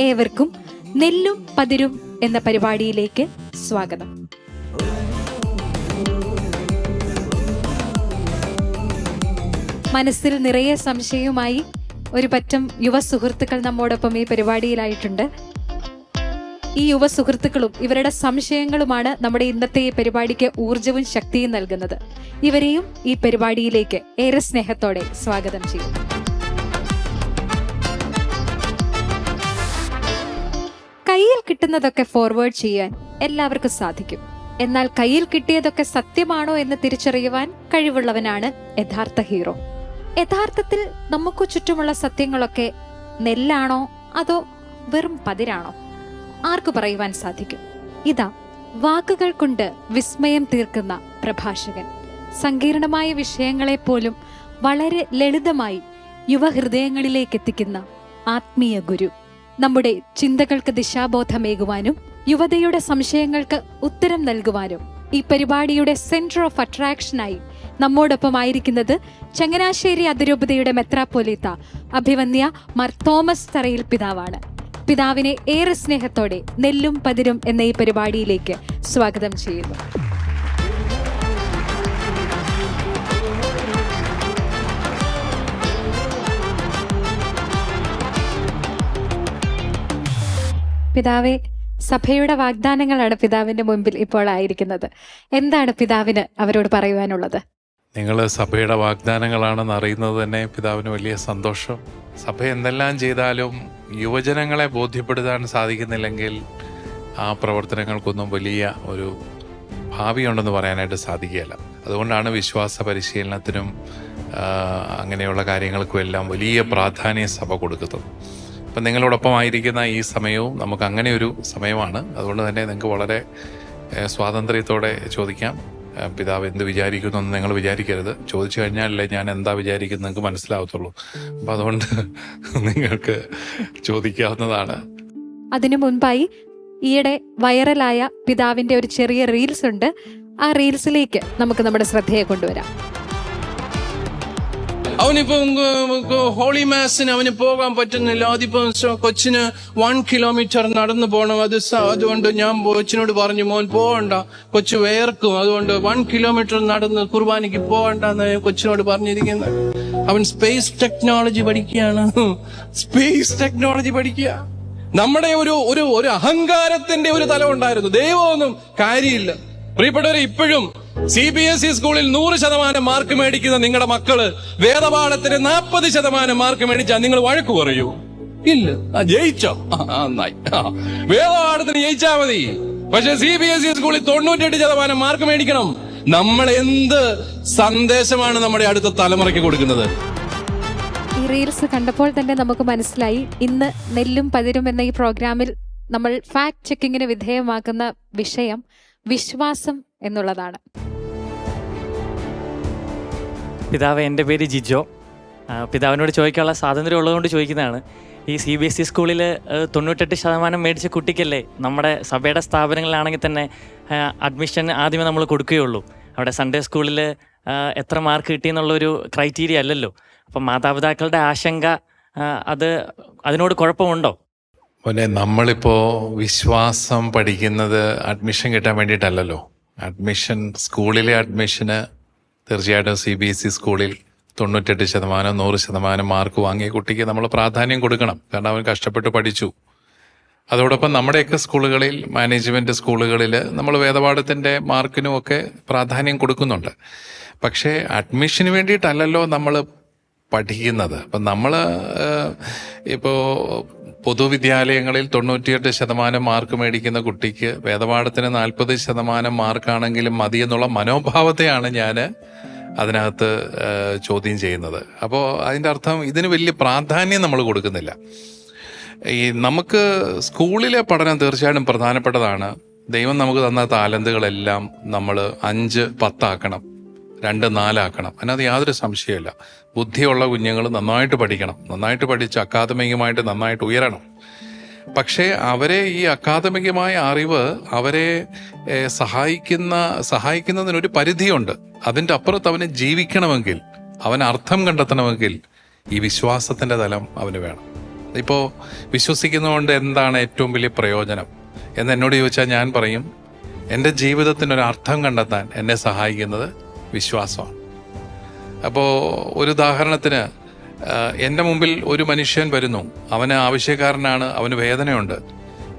ഏവർക്കും നെല്ലും പതിരും എന്ന പരിപാടിയിലേക്ക് സ്വാഗതം. മനസ്സിൽ നിറയെ സംശയവുമായി ഒരു പറ്റം യുവ സുഹൃത്തുക്കൾ നമ്മോടൊപ്പം ഈ പരിപാടിയിലായിട്ടുണ്ട്. ഈ യുവ സുഹൃത്തുക്കളും ഇവരുടെ സംശയങ്ങളുമാണ് നമ്മുടെ ഇന്നത്തെ ഈ പരിപാടിക്ക് ഊർജവും ശക്തിയും നൽകുന്നത്. ഇവരെയും ഈ പരിപാടിയിലേക്ക് ഏറെ സ്നേഹത്തോടെ സ്വാഗതം ചെയ്യും. കയ്യിൽ കിട്ടുന്നതൊക്കെ ഫോർവേഡ് ചെയ്യാൻ എല്ലാവർക്കും സാധിക്കും. എന്നാൽ കയ്യിൽ കിട്ടിയതൊക്കെ സത്യമാണോ എന്ന് തിരിച്ചറിയുവാൻ കഴിവുള്ളവനാണ് യഥാർത്ഥ ഹീറോ. യഥാർത്ഥത്തിൽ നമുക്ക് ചുറ്റുമുള്ള സത്യങ്ങളൊക്കെ നെല്ലാണോ അതോ വെറും പതിരാണോ? ആർക്കു പറയുവാൻ സാധിക്കും? ഇതാ വാക്കുകൾ കൊണ്ട് വിസ്മയം തീർക്കുന്ന പ്രഭാഷകൻ, സങ്കീർണമായ വിഷയങ്ങളെ പോലും വളരെ ലളിതമായി യുവഹൃദയങ്ങളിലേക്ക് എത്തിക്കുന്ന ആത്മീയ ഗുരു. നമ്മുടെ ചിന്തകൾക്ക് ദിശാബോധമേകുവാനും യുവതയുടെ സംശയങ്ങൾക്ക് ഉത്തരം നൽകുവാനും ഈ പരിപാടിയുടെ സെന്റർ ഓഫ് അട്രാക്ഷനായി നമ്മോടൊപ്പം ആയിരിക്കുന്നത് ചങ്ങനാശ്ശേരി അതിരൂപതയുടെ മെത്രാപ്പൊലീത്ത അഭിവന്യ മാർ തോമസ് തറയിൽ പിതാവാണ്. പിതാവിനെ ഏറെ സ്നേഹത്തോടെ നെല്ലും പതിരും എന്ന ഈ പരിപാടിയിലേക്ക് സ്വാഗതം ചെയ്യുന്നു. പിതാവെ, സഭയുടെ വാഗ്ദാനങ്ങളാണ് പിതാവിന്റെ മുൻപിൽ ഇപ്പോൾ ആയിരിക്കുന്നത്. എന്താണ് പിതാവിന് അവരോട് പറയുവാനുള്ളത്? നിങ്ങൾ സഭയുടെ വാഗ്ദാനങ്ങളാണെന്ന് അറിയുന്നത് തന്നെ പിതാവിന് വലിയ സന്തോഷം. സഭ എന്തെല്ലാം ചെയ്താലും യുവജനങ്ങളെ ബോധ്യപ്പെടുത്താൻ സാധിക്കുന്നില്ലെങ്കിൽ ആ പ്രവർത്തനങ്ങൾക്കൊന്നും വലിയ ഒരു ഭാവിയുണ്ടെന്ന് പറയാനായിട്ട് സാധിക്കുകയില്ല. അതുകൊണ്ടാണ് വിശ്വാസ പരിശീലനത്തിനും അങ്ങനെയുള്ള കാര്യങ്ങൾക്കും എല്ലാം വലിയ പ്രാധാന്യം സഭ കൊടുക്കുന്നത്. അപ്പം നിങ്ങളോടൊപ്പം ആയിരിക്കുന്ന ഈ സമയവും നമുക്ക് അങ്ങനെ ഒരു സമയമാണ്. അതുകൊണ്ട് തന്നെ നിങ്ങൾക്ക് വളരെ സ്വാതന്ത്ര്യത്തോടെ ചോദിക്കാം. പിതാവ് എന്ത് വിചാരിക്കുന്നു എന്ന് നിങ്ങൾ വിചാരിക്കരുത്. ചോദിച്ചു കഴിഞ്ഞാലല്ലേ ഞാൻ എന്താ വിചാരിക്കുന്നത് നിങ്ങൾക്ക് മനസ്സിലാവത്തുള്ളൂ. അപ്പം അതുകൊണ്ട് നിങ്ങൾക്ക് ചോദിക്കാവുന്നതാണ്. അതിനു മുൻപായി ഈയിടെ വൈറലായ പിതാവിന്റെ ഒരു ചെറിയ റീൽസ് ഉണ്ട്. ആ റീൽസിലേക്ക് നമുക്ക് നമ്മുടെ ശ്രദ്ധയെ കൊണ്ടുവരാം. അവനിപ്പോ ഹോളി മാസിന് അവന് പോകാൻ പറ്റുന്നില്ല. അതിപ്പോ കൊച്ചിന് 1 കിലോമീറ്റർ നടന്നു പോകണം. അതുകൊണ്ട് ഞാൻ കൊച്ചിനോട് പറഞ്ഞു, മോൻ പോകണ്ട, കൊച്ചു വേർക്കും, അതുകൊണ്ട് 1 കിലോമീറ്റർ നടന്ന് കുർബാനയ്ക്ക് പോകണ്ടെന്ന് കൊച്ചിനോട് പറഞ്ഞിരിക്കുന്നത്. അവൻ സ്പേസ് ടെക്നോളജി പഠിക്കുകയാണ്. സ്പേസ് ടെക്നോളജി പഠിക്കുക. നമ്മുടെ ഒരു അഹങ്കാരത്തിന്റെ ഒരു തലം ഉണ്ടായിരുന്നു. ദൈവമൊന്നും കാര്യമില്ല. പ്രിയപ്പെട്ടവരെ, ഇപ്പോഴും CBSE സ്കൂളിൽ 100% മാർക്ക് മേടിക്കുന്ന നിങ്ങളുടെ മക്കള് വേദപാഠത്തിന് 40% മാർക്ക് മേടിച്ചാൽ നിങ്ങൾ വഴക്ക് പറയൂ? ഇല്ല. ജയിച്ചോ? നന്നായി. വേദപാഠത്തിന് ജയിച്ചാ മതി. പക്ഷെ CBSE സ്കൂളിൽ 98% മാർക്ക് മേടിക്കണം. നമ്മൾ എന്ത് സന്ദേശമാണ് നമ്മുടെ അടുത്ത തലമുറയ്ക്ക് കൊടുക്കുന്നത്? ഈ റീൽസ് കണ്ടപ്പോൾ തന്നെ നമുക്ക് മനസ്സിലായി, ഇന്ന് നെല്ലും പതിരും എന്ന ഈ പ്രോഗ്രാമിൽ നമ്മൾ ഫാക്ട് ചെക്കിങ്ങിന് വിധേയമാക്കുന്ന വിഷയം വിശ്വാസം എന്നുള്ളതാണ്. പിതാവ്, എൻ്റെ പേര് ജിജോ. പിതാവിനോട് ചോദിക്കാനുള്ള സ്വാതന്ത്ര്യം ഉള്ളതുകൊണ്ട് ചോദിക്കുന്നതാണ്. ഈ CBSE സ്കൂളിൽ 98% മേടിച്ച കുട്ടിക്കല്ലേ നമ്മുടെ സഭയുടെ സ്ഥാപനങ്ങളിലാണെങ്കിൽ തന്നെ അഡ്മിഷൻ ആദ്യമേ നമ്മൾ കൊടുക്കുകയുള്ളൂ. അവിടെ സൺഡേ സ്കൂളിൽ എത്ര മാർക്ക് കിട്ടിയെന്നുള്ളൊരു ക്രൈറ്റീരിയ അല്ലല്ലോ. അപ്പം മാതാപിതാക്കളുടെ ആശങ്ക അതിനോട് കുഴപ്പമുണ്ടോ? പിന്നെ നമ്മളിപ്പോൾ വിശ്വാസം പഠിക്കുന്നത് അഡ്മിഷൻ കിട്ടാൻ വേണ്ടിയിട്ടല്ലല്ലോ. സ്കൂളിലെ അഡ്മിഷന് തീർച്ചയായിട്ടും CBSE സ്കൂളിൽ 98% 100% മാർക്ക് വാങ്ങിയ കുട്ടിക്ക് നമ്മൾ പ്രാധാന്യം കൊടുക്കണം. കാരണം അവൻ കഷ്ടപ്പെട്ട് പഠിച്ചു. അതോടൊപ്പം നമ്മുടെയൊക്കെ സ്കൂളുകളിൽ, മാനേജ്മെൻറ്റ് സ്കൂളുകളിൽ നമ്മൾ വേദപാഠത്തിൻ്റെ മാർക്കിനും ഒക്കെ പ്രാധാന്യം കൊടുക്കുന്നുണ്ട്. പക്ഷേ അഡ്മിഷന് വേണ്ടിയിട്ടല്ലല്ലോ നമ്മൾ പഠിക്കുന്നത്. അപ്പം നമ്മൾ ഇപ്പോൾ പൊതുവിദ്യാലയങ്ങളിൽ 98% മാർക്ക് മേടിക്കുന്ന കുട്ടിക്ക് വേദപാഠത്തിന് 40% മാർക്കാണെങ്കിലും മതി എന്നുള്ള മനോഭാവത്തെയാണ് ഞാൻ അതിനകത്ത് ചോദ്യം ചെയ്യുന്നത്. അപ്പോൾ അതിൻ്റെ അർത്ഥം ഇതിന് വലിയ പ്രാധാന്യം നമ്മൾ കൊടുക്കുന്നില്ല. നമുക്ക് സ്കൂളിലെ പഠനം തീർച്ചയായിട്ടും പ്രധാനപ്പെട്ടതാണ്. ദൈവം നമുക്ക് തന്ന താലന്തുകളെല്ലാം നമ്മൾ 5, 10 ആക്കണം, 2, 4 ആക്കണം. അതിനകത്ത് യാതൊരു സംശയമില്ല. ബുദ്ധിയുള്ള കുഞ്ഞുങ്ങൾ നന്നായിട്ട് പഠിക്കണം, നന്നായിട്ട് പഠിച്ച് അക്കാദമികമായിട്ട് നന്നായിട്ട് ഉയരണം. പക്ഷേ അവരെ ഈ അക്കാദമികമായ അറിവ് അവരെ സഹായിക്കുന്നതിനൊരു പരിധിയുണ്ട്. അതിൻ്റെ അപ്പുറത്ത് അവന് ജീവിക്കണമെങ്കിൽ, അവൻ അർത്ഥം കണ്ടെത്തണമെങ്കിൽ ഈ വിശ്വാസത്തിൻ്റെ തലം അവന് വേണം. ഇപ്പോൾ വിശ്വസിക്കുന്നതുകൊണ്ട് എന്താണ് ഏറ്റവും വലിയ പ്രയോജനം എന്ന് എന്നോട് ചോദിച്ചാൽ ഞാൻ പറയും, എൻ്റെ ജീവിതത്തിനൊരു അർത്ഥം കണ്ടെത്താൻ എന്നെ സഹായിക്കുന്നത് വിശ്വാസമാണ്. അപ്പോൾ ഒരു ഉദാഹരണത്തിന്, എൻ്റെ മുമ്പിൽ ഒരു മനുഷ്യൻ വരുന്നു, അവന് ആവശ്യക്കാരനാണ്, അവന് വേദനയുണ്ട്.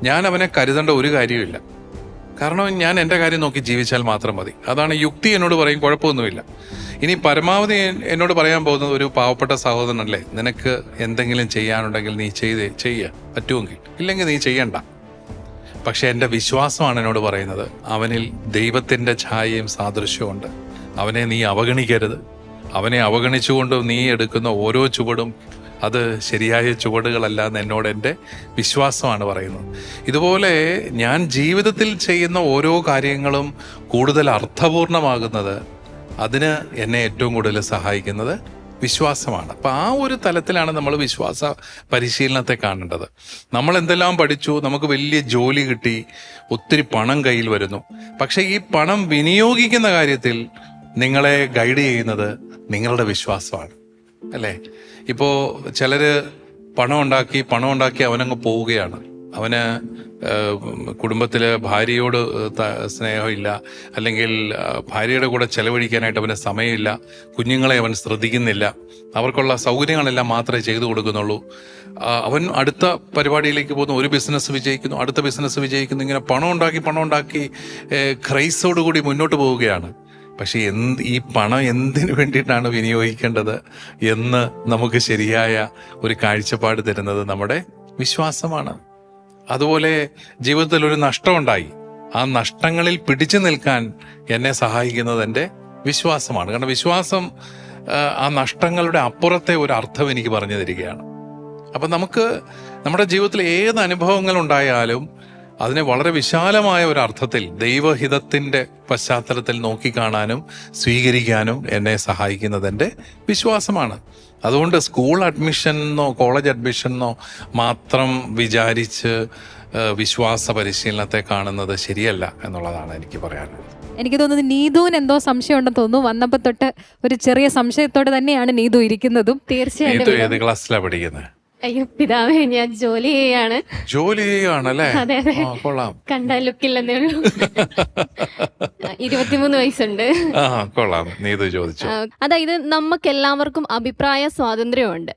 ഞാൻ അവനെ കരുതേണ്ട ഒരു കാര്യമില്ല. കാരണം ഞാൻ എൻ്റെ കാര്യം നോക്കി ജീവിച്ചാൽ മാത്രം മതി. അതാണ് യുക്തി എന്നോട് പറയും, കുഴപ്പമൊന്നുമില്ല. ഇനി പരമാവധി എന്നോട് പറയാൻ പോകുന്നത്, ഒരു പാവപ്പെട്ട സഹോദരനല്ലേ, നിനക്ക് എന്തെങ്കിലും ചെയ്യാനുണ്ടെങ്കിൽ നീ ചെയ്യുക പറ്റുമെങ്കിൽ, ഇല്ലെങ്കിൽ നീ ചെയ്യണ്ട. പക്ഷെ എൻ്റെ വിശ്വാസമാണ് എന്നോട് പറയുന്നത്, അവനിൽ ദൈവത്തിൻ്റെ ഛായയും സാദൃശ്യവും ഉണ്ട്. അവനെ നീ അവഗണിക്കരുത്. അവനെ അവഗണിച്ചുകൊണ്ട് നീ എടുക്കുന്ന ഓരോ ചുവടും അത് ശരിയായ ചുവടുകളല്ല എന്ന് എന്നോട് എൻ്റെ വിശ്വാസമാണ് പറയുന്നത്. ഇതുപോലെ ഞാൻ ജീവിതത്തിൽ ചെയ്യുന്ന ഓരോ കാര്യങ്ങളും കൂടുതൽ അർത്ഥപൂർണമാകുന്നത്, അതിന് എന്നെ ഏറ്റവും കൂടുതൽ സഹായിക്കുന്നത് വിശ്വാസമാണ്. അപ്പം ആ ഒരു തലത്തിലാണ് നമ്മൾ വിശ്വാസ പരിശീലനത്തെ കാണേണ്ടത്. നമ്മൾ എന്തെല്ലാം പഠിച്ചു, നമുക്ക് വലിയ ജോലി കിട്ടി, ഒത്തിരി പണം കയ്യിൽ വരുന്നു. പക്ഷെ ഈ പണം വിനിയോഗിക്കുന്ന കാര്യത്തിൽ നിങ്ങളെ ഗൈഡ് ചെയ്യുന്നത് നിങ്ങളുടെ വിശ്വാസമാണ്, അല്ലേ? ഇപ്പോൾ ചിലര് പണം ഉണ്ടാക്കി അവനങ്ങ് പോവുകയാണ്. അവന് കുടുംബത്തിൽ ഭാര്യയോട് സ്നേഹമില്ല, അല്ലെങ്കിൽ ഭാര്യയുടെ കൂടെ ചെലവഴിക്കാനായിട്ട് അവന് സമയമില്ല, കുഞ്ഞുങ്ങളെ അവൻ ശ്രദ്ധിക്കുന്നില്ല, അവർക്കുള്ള സൗകര്യങ്ങളെല്ലാം മാത്രമേ ചെയ്തു കൊടുക്കുന്നുള്ളൂ. അവൻ അടുത്ത പരിപാടിയിലേക്ക് പോകുന്നു, ഒരു ബിസിനസ് വിജയിക്കുന്നു, അടുത്ത ബിസിനസ് വിജയിക്കുന്നു. ഇങ്ങനെ പണം ഉണ്ടാക്കി ക്രൈസോടുകൂടി മുന്നോട്ട് പോവുകയാണ്. പക്ഷെ ഈ പണം എന്തിനു വേണ്ടിയിട്ടാണ് വിനിയോഗിക്കേണ്ടത് എന്ന് നമുക്ക് ശരിയായ ഒരു കാഴ്ചപ്പാട് തരുന്നത് നമ്മുടെ വിശ്വാസമാണ്. അതുപോലെ ജീവിതത്തിൽ ഒരു നഷ്ടമുണ്ടായി, ആ നഷ്ടങ്ങളിൽ പിടിച്ചു നിൽക്കാൻ എന്നെ സഹായിക്കുന്നത് എൻ്റെ വിശ്വാസമാണ്. കാരണം വിശ്വാസം ആ നഷ്ടങ്ങളുടെ അപ്പുറത്തെ ഒരു അർത്ഥം എനിക്ക് പറഞ്ഞു തരികയാണ്. അപ്പം നമുക്ക് നമ്മുടെ ജീവിതത്തിൽ ഏത് അനുഭവങ്ങൾ ഉണ്ടായാലും അതിനെ വളരെ വിശാലമായ ഒരു അർത്ഥത്തിൽ, ദൈവഹിതത്തിൻ്റെ പശ്ചാത്തലത്തിൽ നോക്കിക്കാണാനും സ്വീകരിക്കാനും എന്നെ സഹായിക്കുന്നത് എൻ്റെ വിശ്വാസമാണ്. അതുകൊണ്ട് സ്കൂൾ അഡ്മിഷനെന്നോ കോളേജ് അഡ്മിഷനെന്നോ മാത്രം വിചാരിച്ച് വിശ്വാസ പരിശീലനത്തെ കാണുന്നത് ശരിയല്ല എന്നുള്ളതാണ് എനിക്ക് പറയാനുള്ളത്. എനിക്ക് തോന്നുന്നത് നീതുവിന് എന്തോ സംശയം ഉണ്ടെന്ന് തോന്നുന്നു. വന്നപ്പോൾ തൊട്ട് ഒരു ചെറിയ സംശയത്തോടെ തന്നെയാണ് നീതു ഇരിക്കുന്നതും. തീർച്ചയായിട്ടും. ഏത് ക്ലാസ്സിലാണ് പഠിക്കുന്നത്? അയ്യോ പിതാവേ, ഞാൻ ജോലി ചെയ്യുകയാണല്ലേ? അതെ അതെ, കൊള്ളാം. കണ്ടാൽ ലുക്കില്ലെന്നേ ഉള്ളൂ. 23 വയസ്സുണ്ട്. കൊള്ളാം. നീതു ചോദിച്ചു. അതായത് നമുക്ക് എല്ലാവർക്കും അഭിപ്രായ സ്വാതന്ത്ര്യമുണ്ട്,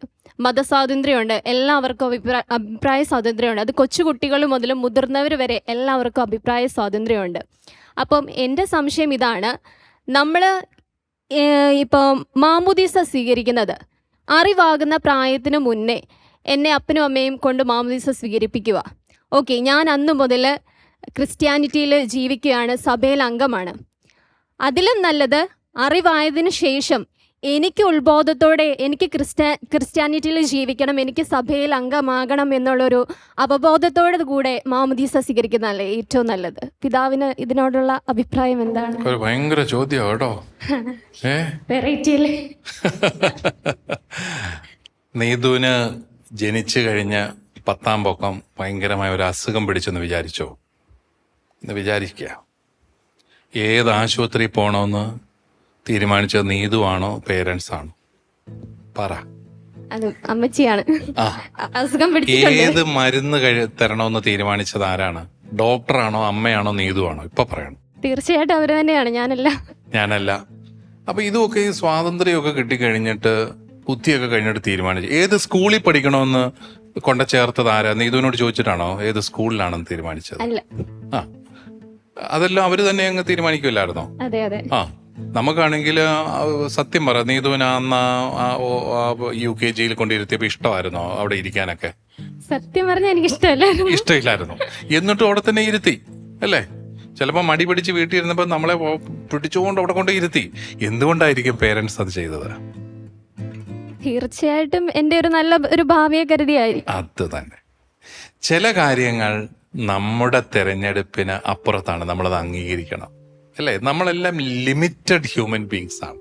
മതസ്വാതന്ത്ര്യമുണ്ട്, എല്ലാവർക്കും അഭിപ്രായ സ്വാതന്ത്ര്യമുണ്ട്. അത് കൊച്ചുകുട്ടികൾ മുതൽ മുതിർന്നവർ വരെ എല്ലാവർക്കും അഭിപ്രായ സ്വാതന്ത്ര്യമുണ്ട്. അപ്പം എൻ്റെ സംശയം ഇതാണ്, നമ്മൾ ഇപ്പോൾ മാമുദീസ സ്വീകരിക്കുന്നത് അറിവാകുന്ന പ്രായത്തിന് മുന്നേ എന്നെ അപ്പനും അമ്മയും കൊണ്ട് മാമുദീസ സ്വീകരിപ്പിക്കുക. ഓക്കെ, ഞാൻ അന്നു മുതൽ ക്രിസ്ത്യാനിറ്റിയിൽ ജീവിക്കുകയാണ്, സഭയിൽ അംഗമാണ്. അതിലും നല്ലത് അറിവായതിനു ശേഷം എനിക്ക് ഉത്ബോധത്തോടെ എനിക്ക് ക്രിസ്ത്യാനിറ്റിയിൽ ജീവിക്കണം, എനിക്ക് സഭയിൽ അംഗമാകണം എന്നുള്ളൊരു അവബോധത്തോടെ കൂടെ മാമുദീസ സ്വീകരിക്കുന്നതല്ലേ ഏറ്റവും നല്ലത്? പിതാവിന് ഇതിനോടുള്ള അഭിപ്രായം എന്താണ്? ഒരു ഭയങ്കര ചോദ്യം കേട്ടോ. വെറൈറ്റി അല്ലേ? നീതുവിന് ജനിച്ചു കഴിഞ്ഞ് 10ാം പൊക്കം ഭയങ്കരമായ ഒരു അസുഖം പിടിച്ചെന്ന് വിചാരിച്ചോ? എന്ന് വിചാരിക്കുക. ഏത് ആശുപത്രി പോകണമെന്ന് തീരുമാനിച്ചത് നീതുവാണോ പേരൻസ് ആണോ? പറ. അത് അമ്മച്ചിയാണ്. അസുഖം പിടിച്ചിട്ടുണ്ട്. ഏത് മരുന്ന് തരണമെന്ന് തീരുമാനിച്ചത് ആരാണ്? ഡോക്ടറാണോ, അമ്മയാണോ, നീതുവാണോ? ഇപ്പൊ പറയണം. തീർച്ചയായിട്ടും അവർ തന്നെയാണ്, ഞാനല്ല. അപ്പൊ ഇതൊക്കെ ഈ സ്വാതന്ത്ര്യമൊക്കെ കിട്ടിക്കഴിഞ്ഞിട്ട്, ബുദ്ധിയൊക്കെ കഴിഞ്ഞിട്ട് തീരുമാനിച്ചു. ഏത് സ്കൂളിൽ പഠിക്കണമെന്ന് കൊണ്ട ചേർത്തത് ആരാ? നീതുവിനോട് ചോദിച്ചിട്ടാണോ ഏത് സ്കൂളിലാണെന്ന് തീരുമാനിച്ചത്? അതെല്ലാം അവര് തന്നെ അങ്ങ് തീരുമാനിക്കുമല്ലായിരുന്നോ? അതെ അതെ. നമുക്കാണെങ്കിൽ സത്യം പറ, നീതുവിന് അന്ന് UKG കൊണ്ടിരുത്തിയപ്പോ ഇഷ്ടമായിരുന്നോ അവിടെ ഇരിക്കാനൊക്കെ? സത്യം പറഞ്ഞാൽ എനിക്ക് ഇഷ്ടമില്ലായിരുന്നു. എന്നിട്ടും അവിടെ തന്നെ ഇരുത്തി അല്ലേ? ചിലപ്പോൾ മടി പിടിച്ച് വീട്ടിൽ ഇരുന്നപ്പോൾ നമ്മളെ പിടിച്ചുകൊണ്ട് അവിടെ കൊണ്ട് ഇരുത്തി. എന്തുകൊണ്ടായിരിക്കും പേരൻസ് അത് ചെയ്തത്? തീർച്ചയായിട്ടും എൻ്റെ ഒരു നല്ല ഒരു ഭാവിയെ കരുതിയായിരിക്കും. അത് തന്നെ. ചില കാര്യങ്ങൾ നമ്മുടെ തെരഞ്ഞെടുപ്പിന് അപ്പുറത്താണ്, നമ്മളത് അംഗീകരിക്കണം, അല്ലേ? നമ്മളെല്ലാം ലിമിറ്റഡ് ഹ്യൂമൻ ബീങ്സ് ആണ്.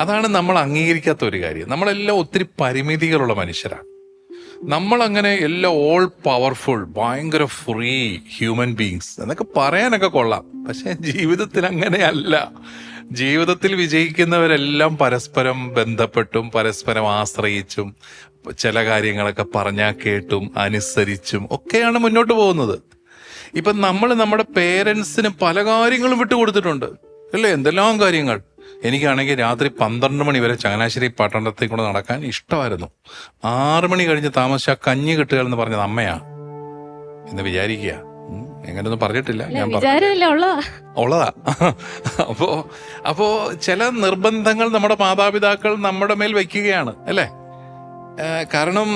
അതാണ് നമ്മൾ അംഗീകരിക്കാത്ത ഒരു കാര്യം. നമ്മളെല്ലാം ഒത്തിരി പരിമിതികളുള്ള മനുഷ്യരാണ്. നമ്മളങ്ങനെ എല്ലാം ഓൾ പവർഫുൾ, ഭയങ്കര ഫ്രീ ഹ്യൂമൻ ബീങ്സ് എന്നൊക്കെ പറയാനൊക്കെ കൊള്ളാം. പക്ഷെ ജീവിതത്തിൽ അങ്ങനെയല്ല. ജീവിതത്തിൽ വിജയിക്കുന്നവരെല്ലാം പരസ്പരം ബന്ധപ്പെട്ടും പരസ്പരം ആശ്രയിച്ചും ചില കാര്യങ്ങളൊക്കെ പറഞ്ഞാൽ കേട്ടും അനുസരിച്ചും ഒക്കെയാണ് മുന്നോട്ട് പോകുന്നത്. ഇപ്പം നമ്മൾ നമ്മുടെ പേരൻസിന് പല കാര്യങ്ങളും വിട്ടുകൊടുത്തിട്ടുണ്ട് അല്ലേ? എന്തെല്ലാം കാര്യങ്ങൾ. എനിക്കാണെങ്കിൽ രാത്രി 12 മണി വരെ ചങ്ങനാശ്ശേരി പട്ടണത്തിൽ കൂടെ നടക്കാൻ ഇഷ്ടമായിരുന്നു. 6 മണി കഴിഞ്ഞ് താമസിച്ചാൽ കഞ്ഞി കിട്ടുക എന്ന് പറഞ്ഞത് അമ്മയാ എന്ന് വിചാരിക്കുക. എങ്ങനെയൊന്നും പറഞ്ഞിട്ടില്ല, ഞാൻ ഉള്ളതാ. അപ്പോ ചില നിർബന്ധങ്ങൾ നമ്മുടെ മാതാപിതാക്കൾ നമ്മുടെ മേൽ വയ്ക്കുകയാണ് അല്ലേ? കാരണം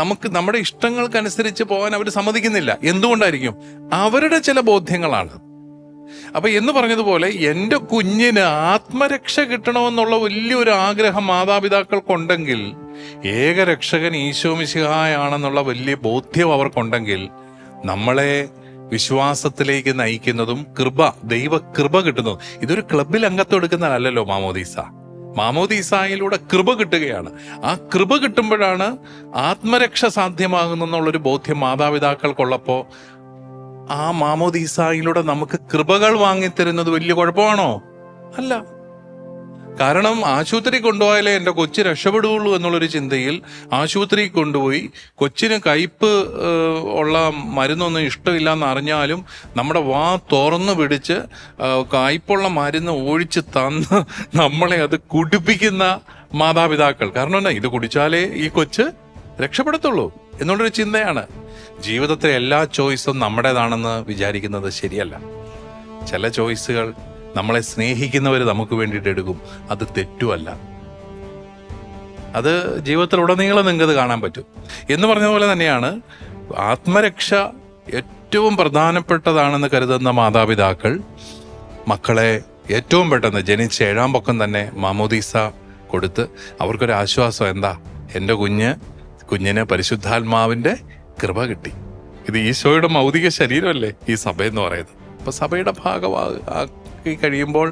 നമുക്ക് നമ്മുടെ ഇഷ്ടങ്ങൾക്കനുസരിച്ച് പോകാൻ അവർ സമ്മതിക്കുന്നില്ല. എന്തുകൊണ്ടായിരിക്കും? അവരുടെ ചില ബോധ്യങ്ങളാണ്. അപ്പൊ എന്ന് പറഞ്ഞതുപോലെ എൻ്റെ കുഞ്ഞിന് ആത്മരക്ഷ കിട്ടണമെന്നുള്ള വലിയൊരു ആഗ്രഹം മാതാപിതാക്കൾക്കുണ്ടെങ്കിൽ, ഏകരക്ഷകൻ ഈശോ മിശിഹായാണെന്നുള്ള വലിയ ബോധ്യം അവർക്കുണ്ടെങ്കിൽ, നമ്മളെ വിശ്വാസത്തിലേക്ക് നയിക്കുന്നതും ദൈവകൃപ കിട്ടുന്നതും. ഇതൊരു ക്ലബിൽ അംഗത്വം എടുക്കുന്നതല്ലല്ലോ മാമോദീസ. മാമോദീസായിലൂടെ കൃപ കിട്ടുകയാണ്. ആ കൃപ കിട്ടുമ്പോഴാണ് ആത്മരക്ഷ സാധ്യമാകുന്നെന്നുള്ളൊരു ബോധ്യം മാതാപിതാക്കൾക്കുള്ളപ്പോ ആ മാമോദീസായിലൂടെ നമുക്ക് കൃപകൾ വാങ്ങിത്തരുന്നത് വലിയ കുഴപ്പമാണോ? അല്ല. കാരണം ആശുപത്രി കൊണ്ടുപോയാലേ എൻ്റെ കൊച്ചു രക്ഷപ്പെടുകയുള്ളൂ എന്നുള്ളൊരു ചിന്തയിൽ ആശുപത്രി കൊണ്ടുപോയി കൊച്ചിന് കയ്പ് ഉള്ള മരുന്നൊന്നും ഇഷ്ടമില്ല അറിഞ്ഞാലും നമ്മുടെ വാ തുറന്നു പിടിച്ച് കയ്പുള്ള മരുന്ന് ഒഴിച്ച് തന്ന് നമ്മളെ അത് കുടിപ്പിക്കുന്ന മാതാപിതാക്കൾ. കാരണം എന്നാ, ഇത് കുടിച്ചാലേ ഈ കൊച്ച് രക്ഷപ്പെടത്തുള്ളൂ എന്നുള്ളൊരു ചിന്തയാണ്. ജീവിതത്തിലെ എല്ലാ ചോയ്സും നമ്മുടേതാണെന്ന് വിചാരിക്കുന്നത് ശരിയല്ല. ചില ചോയ്സുകൾ നമ്മളെ സ്നേഹിക്കുന്നവർ നമുക്ക് വേണ്ടിയിട്ട് എടുക്കും. അത് തെറ്റുമല്ല. അത് ജീവിതത്തിലുടനീളം നിങ്ങൾക്കത് കാണാൻ പറ്റും. എന്ന് പറഞ്ഞ പോലെ തന്നെയാണ് ആത്മരക്ഷ ഏറ്റവും പ്രധാനപ്പെട്ടതാണെന്ന് കരുതുന്ന മാതാപിതാക്കൾ മക്കളെ ഏറ്റവും പെട്ടെന്ന് ജനിച്ച 7-ാം പൊക്കം തന്നെ മാമോദീസ കൊടുത്ത് അവർക്കൊരു ആശ്വാസം. എന്താ? എൻ്റെ കുഞ്ഞിന് പരിശുദ്ധാത്മാവിൻ്റെ കൃപ കിട്ടി. ഇത് ഈശോയുടെ മൗതിക ശരീരമല്ലേ ഈ സഭയെന്ന് പറയുന്നത്. അപ്പൊ സഭയുടെ ഭാഗമാക്കി കഴിയുമ്പോൾ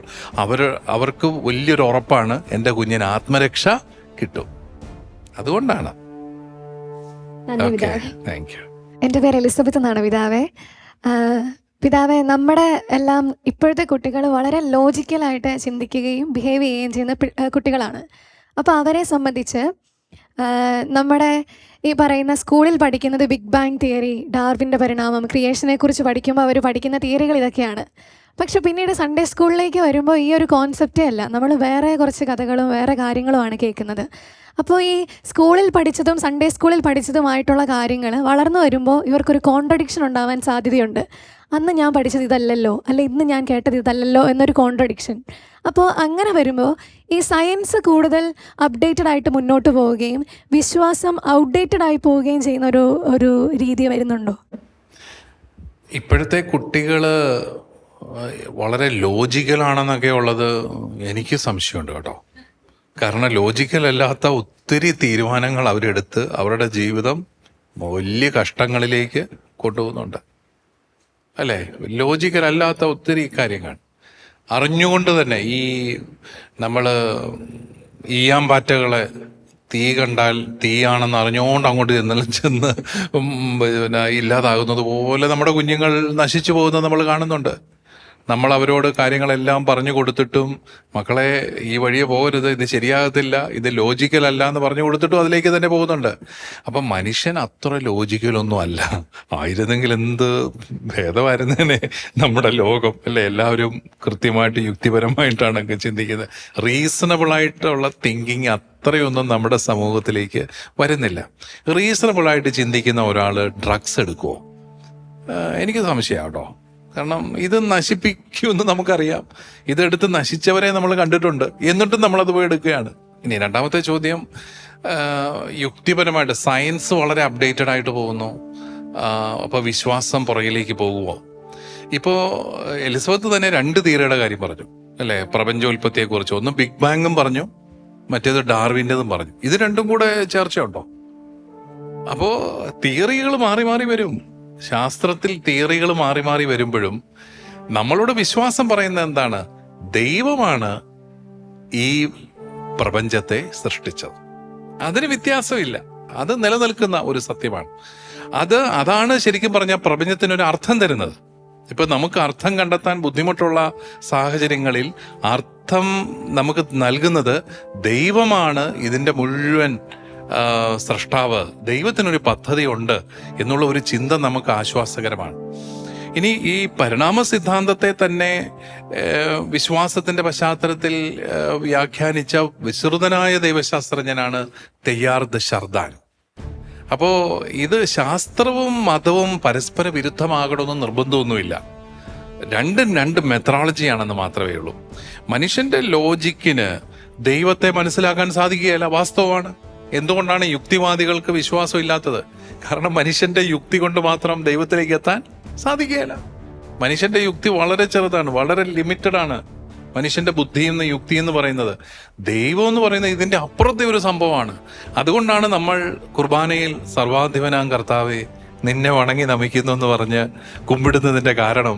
അവർക്ക് വലിയൊരു ഉറപ്പാണ്, എൻ്റെ കുഞ്ഞിന് ആത്മരക്ഷ കിട്ടും. അതുകൊണ്ടാണ്. Thank you. എൻ്റെ പേര് എലിസബത്ത് എന്നാണ് പിതാവേ. പിതാവേ, നമ്മുടെ എല്ലാം ഇപ്പോഴത്തെ കുട്ടികൾ വളരെ ലോജിക്കലായിട്ട് ചിന്തിക്കുകയും ബിഹേവ് ചെയ്യുകയും ചെയ്യുന്ന കുട്ടികളാണ്. അപ്പോൾ അവരെ സംബന്ധിച്ച് നമ്മുടെ ഈ പറയുന്ന സ്കൂളിൽ പഠിക്കുന്നത് ബിഗ് ബാങ് തിയറി, ഡാർവിൻ്റെ പരിണാമം, ക്രിയേഷനെ കുറിച്ച് പഠിക്കുമ്പോൾ അവർ പഠിക്കുന്ന തിയറികൾ ഇതൊക്കെയാണ്. പക്ഷെ പിന്നീട് സൺഡേ സ്കൂളിലേക്ക് വരുമ്പോൾ ഈ ഒരു കോൺസെപ്റ്റേ അല്ല, നമ്മൾ വേറെ കുറച്ച് കഥകളും വേറെ കാര്യങ്ങളുമാണ് കേൾക്കുന്നത്. അപ്പോൾ ഈ സ്കൂളിൽ പഠിച്ചതും സൺഡേ സ്കൂളിൽ പഠിച്ചതുമായിട്ടുള്ള കാര്യങ്ങൾ വളർന്നു വരുമ്പോൾ ഇവർക്കൊരു കോൺട്രഡിക്ഷൻ ഉണ്ടാവാൻ സാധ്യതയുണ്ട്. അന്ന് ഞാൻ പഠിച്ചത് ഇതല്ലല്ലോ, അല്ല ഇന്ന് ഞാൻ കേട്ടത് ഇതല്ലല്ലോ എന്നൊരു കോൺട്രഡിക്ഷൻ. അപ്പോൾ അങ്ങനെ വരുമ്പോൾ ഈ സയൻസ് കൂടുതൽ അപ്ഡേറ്റഡ് ആയിട്ട് മുന്നോട്ട് പോവുകയും വിശ്വാസം ഔട്ട്ഡേറ്റഡ് ആയി പോവുകയും ചെയ്യുന്ന ഒരു രീതി വരുന്നുണ്ടോ? ഇപ്പോഴത്തെ കുട്ടികൾ വളരെ ലോജിക്കലാണെന്നൊക്കെ ഉള്ളത് എനിക്ക് സംശയമുണ്ട് കേട്ടോ. കാരണം ലോജിക്കൽ അല്ലാത്ത ഒത്തിരി തീരുമാനങ്ങൾ അവരെടുത്ത് അവരുടെ ജീവിതം വലിയ കഷ്ടങ്ങളിലേക്ക് കൊണ്ടുപോകുന്നുണ്ട് അല്ലേ? ലോജിക്കൽ അല്ലാത്ത ഒത്തിരി കാര്യങ്ങൾ അറിഞ്ഞുകൊണ്ട് തന്നെ ഈ നമ്മൾ ഈയാമ്പാറ്റകളെ തീ കണ്ടാൽ തീയാണെന്ന് അറിഞ്ഞുകൊണ്ട് അങ്ങോട്ട് ചെന്ന് പിന്നെ ഇല്ലാതാകുന്നത് പോലെ നമ്മുടെ കുഞ്ഞുങ്ങൾ നശിച്ചു പോകുന്നത് നമ്മൾ കാണുന്നുണ്ട്. നമ്മൾ അവരോട് കാര്യങ്ങളെല്ലാം പറഞ്ഞു കൊടുത്തിട്ടും മക്കളെ ഈ വഴിയെ പോകരുത്, ഇത് ശരിയാകത്തില്ല, ഇത് ലോജിക്കലല്ല എന്ന് പറഞ്ഞു കൊടുത്തിട്ടും അതിലേക്ക് തന്നെ പോകുന്നുണ്ട്. അപ്പം മനുഷ്യൻ അത്ര ലോജിക്കലൊന്നും അല്ല. ആയിരുന്നെങ്കിൽ എന്ത് ഭേദമായിരുന്നേനെ നമ്മുടെ ലോകം അല്ലേ? എല്ലാവരും കൃത്യമായിട്ട് യുക്തിപരമായിട്ടാണ് ചിന്തിക്കുന്നത്. റീസണബിളായിട്ടുള്ള തിങ്കിങ് അത്രയൊന്നും നമ്മുടെ സമൂഹത്തിലേക്ക് വരുന്നില്ല. റീസണബിളായിട്ട് ചിന്തിക്കുന്ന ഒരാൾ ഡ്രഗ്സ് എടുക്കുമോ? എനിക്ക് സംശയമാണ് കേട്ടോ. കാരണം ഇത് നശിപ്പിക്കുമെന്ന് നമുക്കറിയാം. ഇതെടുത്ത് നശിച്ചവരെ നമ്മൾ കണ്ടിട്ടുണ്ട്. എന്നിട്ടും നമ്മളത് പോയി എടുക്കുകയാണ്. ഇനി രണ്ടാമത്തെ ചോദ്യം, യുക്തിപരമായിട്ട് സയൻസ് വളരെ അപ്ഡേറ്റഡ് ആയിട്ട് പോകുന്നു. അപ്പോൾ വിശ്വാസം പുറകിലേക്ക് പോകുമോ? ഇപ്പോൾ എലിസബത്ത് തന്നെ 2 തിയറിയുടെ കാര്യം പറഞ്ഞു അല്ലേ? പ്രപഞ്ചോൽപത്തിയെക്കുറിച്ച്. ഒന്ന് ബിഗ് ബാങ്ങും പറഞ്ഞു, മറ്റേത് ഡാർവിൻ്റെതും പറഞ്ഞു. ഇത് രണ്ടും കൂടെ ചർച്ചയുണ്ടോ? അപ്പോൾ തിയറികൾ മാറി മാറി വരും. ശാസ്ത്രത്തിൽ തിയറികൾ മാറി മാറി വരുമ്പോഴും നമ്മളോട് വിശ്വാസം പറയുന്നത് എന്താണ്? ദൈവമാണ് ഈ പ്രപഞ്ചത്തെ സൃഷ്ടിച്ചത്. അതിന് വ്യത്യാസമില്ല. അത് നിലനിൽക്കുന്ന ഒരു സത്യമാണ്. അതാണ് ശരിക്കും പറഞ്ഞാൽ പ്രപഞ്ചത്തിനൊരു അർത്ഥം തരുന്നത്. ഇപ്പൊ നമുക്ക് അർത്ഥം കണ്ടെത്താൻ ബുദ്ധിമുട്ടുള്ള സാഹചര്യങ്ങളിൽ അർത്ഥം നമുക്ക് നൽകുന്നത് ദൈവമാണ്. ഇതിന്റെ മുഴുവൻ സ്രഷ്ടാവ്, ദൈവത്തിനൊരു പദ്ധതി ഉണ്ട് എന്നുള്ള ഒരു ചിന്ത നമുക്ക് ആശ്വാസകരമാണ്. ഇനി ഈ പരിണാമ സിദ്ധാന്തത്തെ തന്നെ വിശ്വാസത്തിന്റെ പശ്ചാത്തലത്തിൽ വ്യാഖ്യാനിച്ച വിശ്രുതനായ ദൈവശാസ്ത്രജ്ഞനാണ് തെയ്യാർ ദ ഷർദാൻ. അപ്പോ ഇത് ശാസ്ത്രവും മതവും പരസ്പര വിരുദ്ധമാകണമെന്ന് നിർബന്ധമൊന്നുമില്ല. രണ്ടും രണ്ട് മെത്തഡോളജിയാണെന്ന് മാത്രമേ ഉള്ളൂ. മനുഷ്യന്റെ ലോജിക്കിന് ദൈവത്തെ മനസ്സിലാക്കാൻ സാധിക്കുകയില്ല, വാസ്തവമാണ്. എന്തുകൊണ്ടാണ് യുക്തിവാദികൾക്ക് വിശ്വാസം ഇല്ലാത്തത്? കാരണം മനുഷ്യന്റെ യുക്തി കൊണ്ട് മാത്രം ദൈവത്തിലേക്ക് എത്താൻ സാധിക്കുകയില്ല. മനുഷ്യന്റെ യുക്തി വളരെ ചെറുതാണ്, വളരെ ലിമിറ്റഡ് ആണ്. മനുഷ്യന്റെ ബുദ്ധി എന്ന് യുക്തി എന്ന് പറയുന്നത്, ദൈവം എന്ന് പറയുന്നത് ഇതിന്റെ അപ്പുറത്തെ ഒരു സംഭവമാണ്. അതുകൊണ്ടാണ് നമ്മൾ കുർബാനയിൽ സർവാധിപനാം കർത്താവേ നിന്നെ വണങ്ങി നമിക്കുന്നു എന്ന് പറഞ്ഞ് കുമ്പിടുന്നതിന്റെ കാരണം,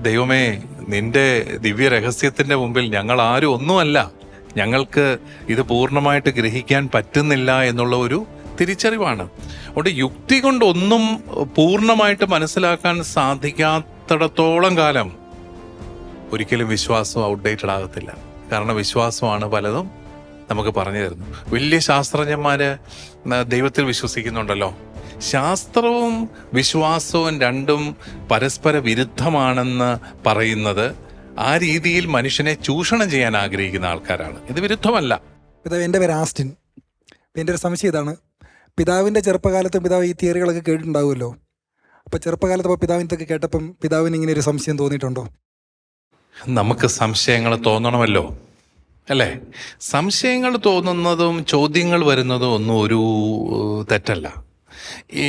ദൈവമേ നിന്റെ ദിവ്യ രഹസ്യത്തിന്റെ മുമ്പിൽ ഞങ്ങൾ ആരും ഒന്നുമല്ല, ഞങ്ങൾക്ക് ഇത് പൂർണ്ണമായിട്ട് ഗ്രഹിക്കാൻ പറ്റുന്നില്ല എന്നുള്ള ഒരു തിരിച്ചറിവാണ്. അതുകൊണ്ട് യുക്തി കൊണ്ട് ഒന്നും പൂർണ്ണമായിട്ട് മനസ്സിലാക്കാൻ സാധിക്കാത്തിടത്തോളം കാലം ഒരിക്കലും വിശ്വാസം ഔട്ട്ഡേറ്റഡ് ആകത്തില്ല. കാരണം വിശ്വാസമാണ് പലതും നമുക്ക് പറഞ്ഞു തരുന്നു. വലിയ ശാസ്ത്രജ്ഞന്മാര് ദൈവത്തിൽ വിശ്വസിക്കുന്നുണ്ടല്ലോ. ശാസ്ത്രവും വിശ്വാസവും രണ്ടും പരസ്പര വിരുദ്ധമാണെന്ന് പറയുന്നത് ആ രീതിയിൽ മനുഷ്യനെ ചൂഷണം ചെയ്യാൻ ആഗ്രഹിക്കുന്ന ആൾക്കാരാണ്. ഇത് വിരുദ്ധമല്ല. പിതാവ്, എൻ്റെ പേര് ആസ്റ്റിൻ. എൻ്റെ ഒരു സംശയം ഇതാണ്. പിതാവിൻ്റെ ചെറുപ്പകാലത്ത് പിതാവ് ഈ തിയറികളൊക്കെ കേട്ടിട്ടുണ്ടാവുമല്ലോ. അപ്പോൾ ചെറുപ്പകാലത്ത് അപ്പോൾ പിതാവിന് ഇതൊക്കെ കേട്ടപ്പം പിതാവിന് ഇങ്ങനെ ഒരു സംശയം തോന്നിയിട്ടുണ്ടോ? നമുക്ക് സംശയങ്ങൾ തോന്നണമല്ലോ, അല്ലേ? സംശയങ്ങൾ തോന്നുന്നതും ചോദ്യങ്ങൾ വരുന്നതും ഒന്നും ഒരു തെറ്റല്ല. ഈ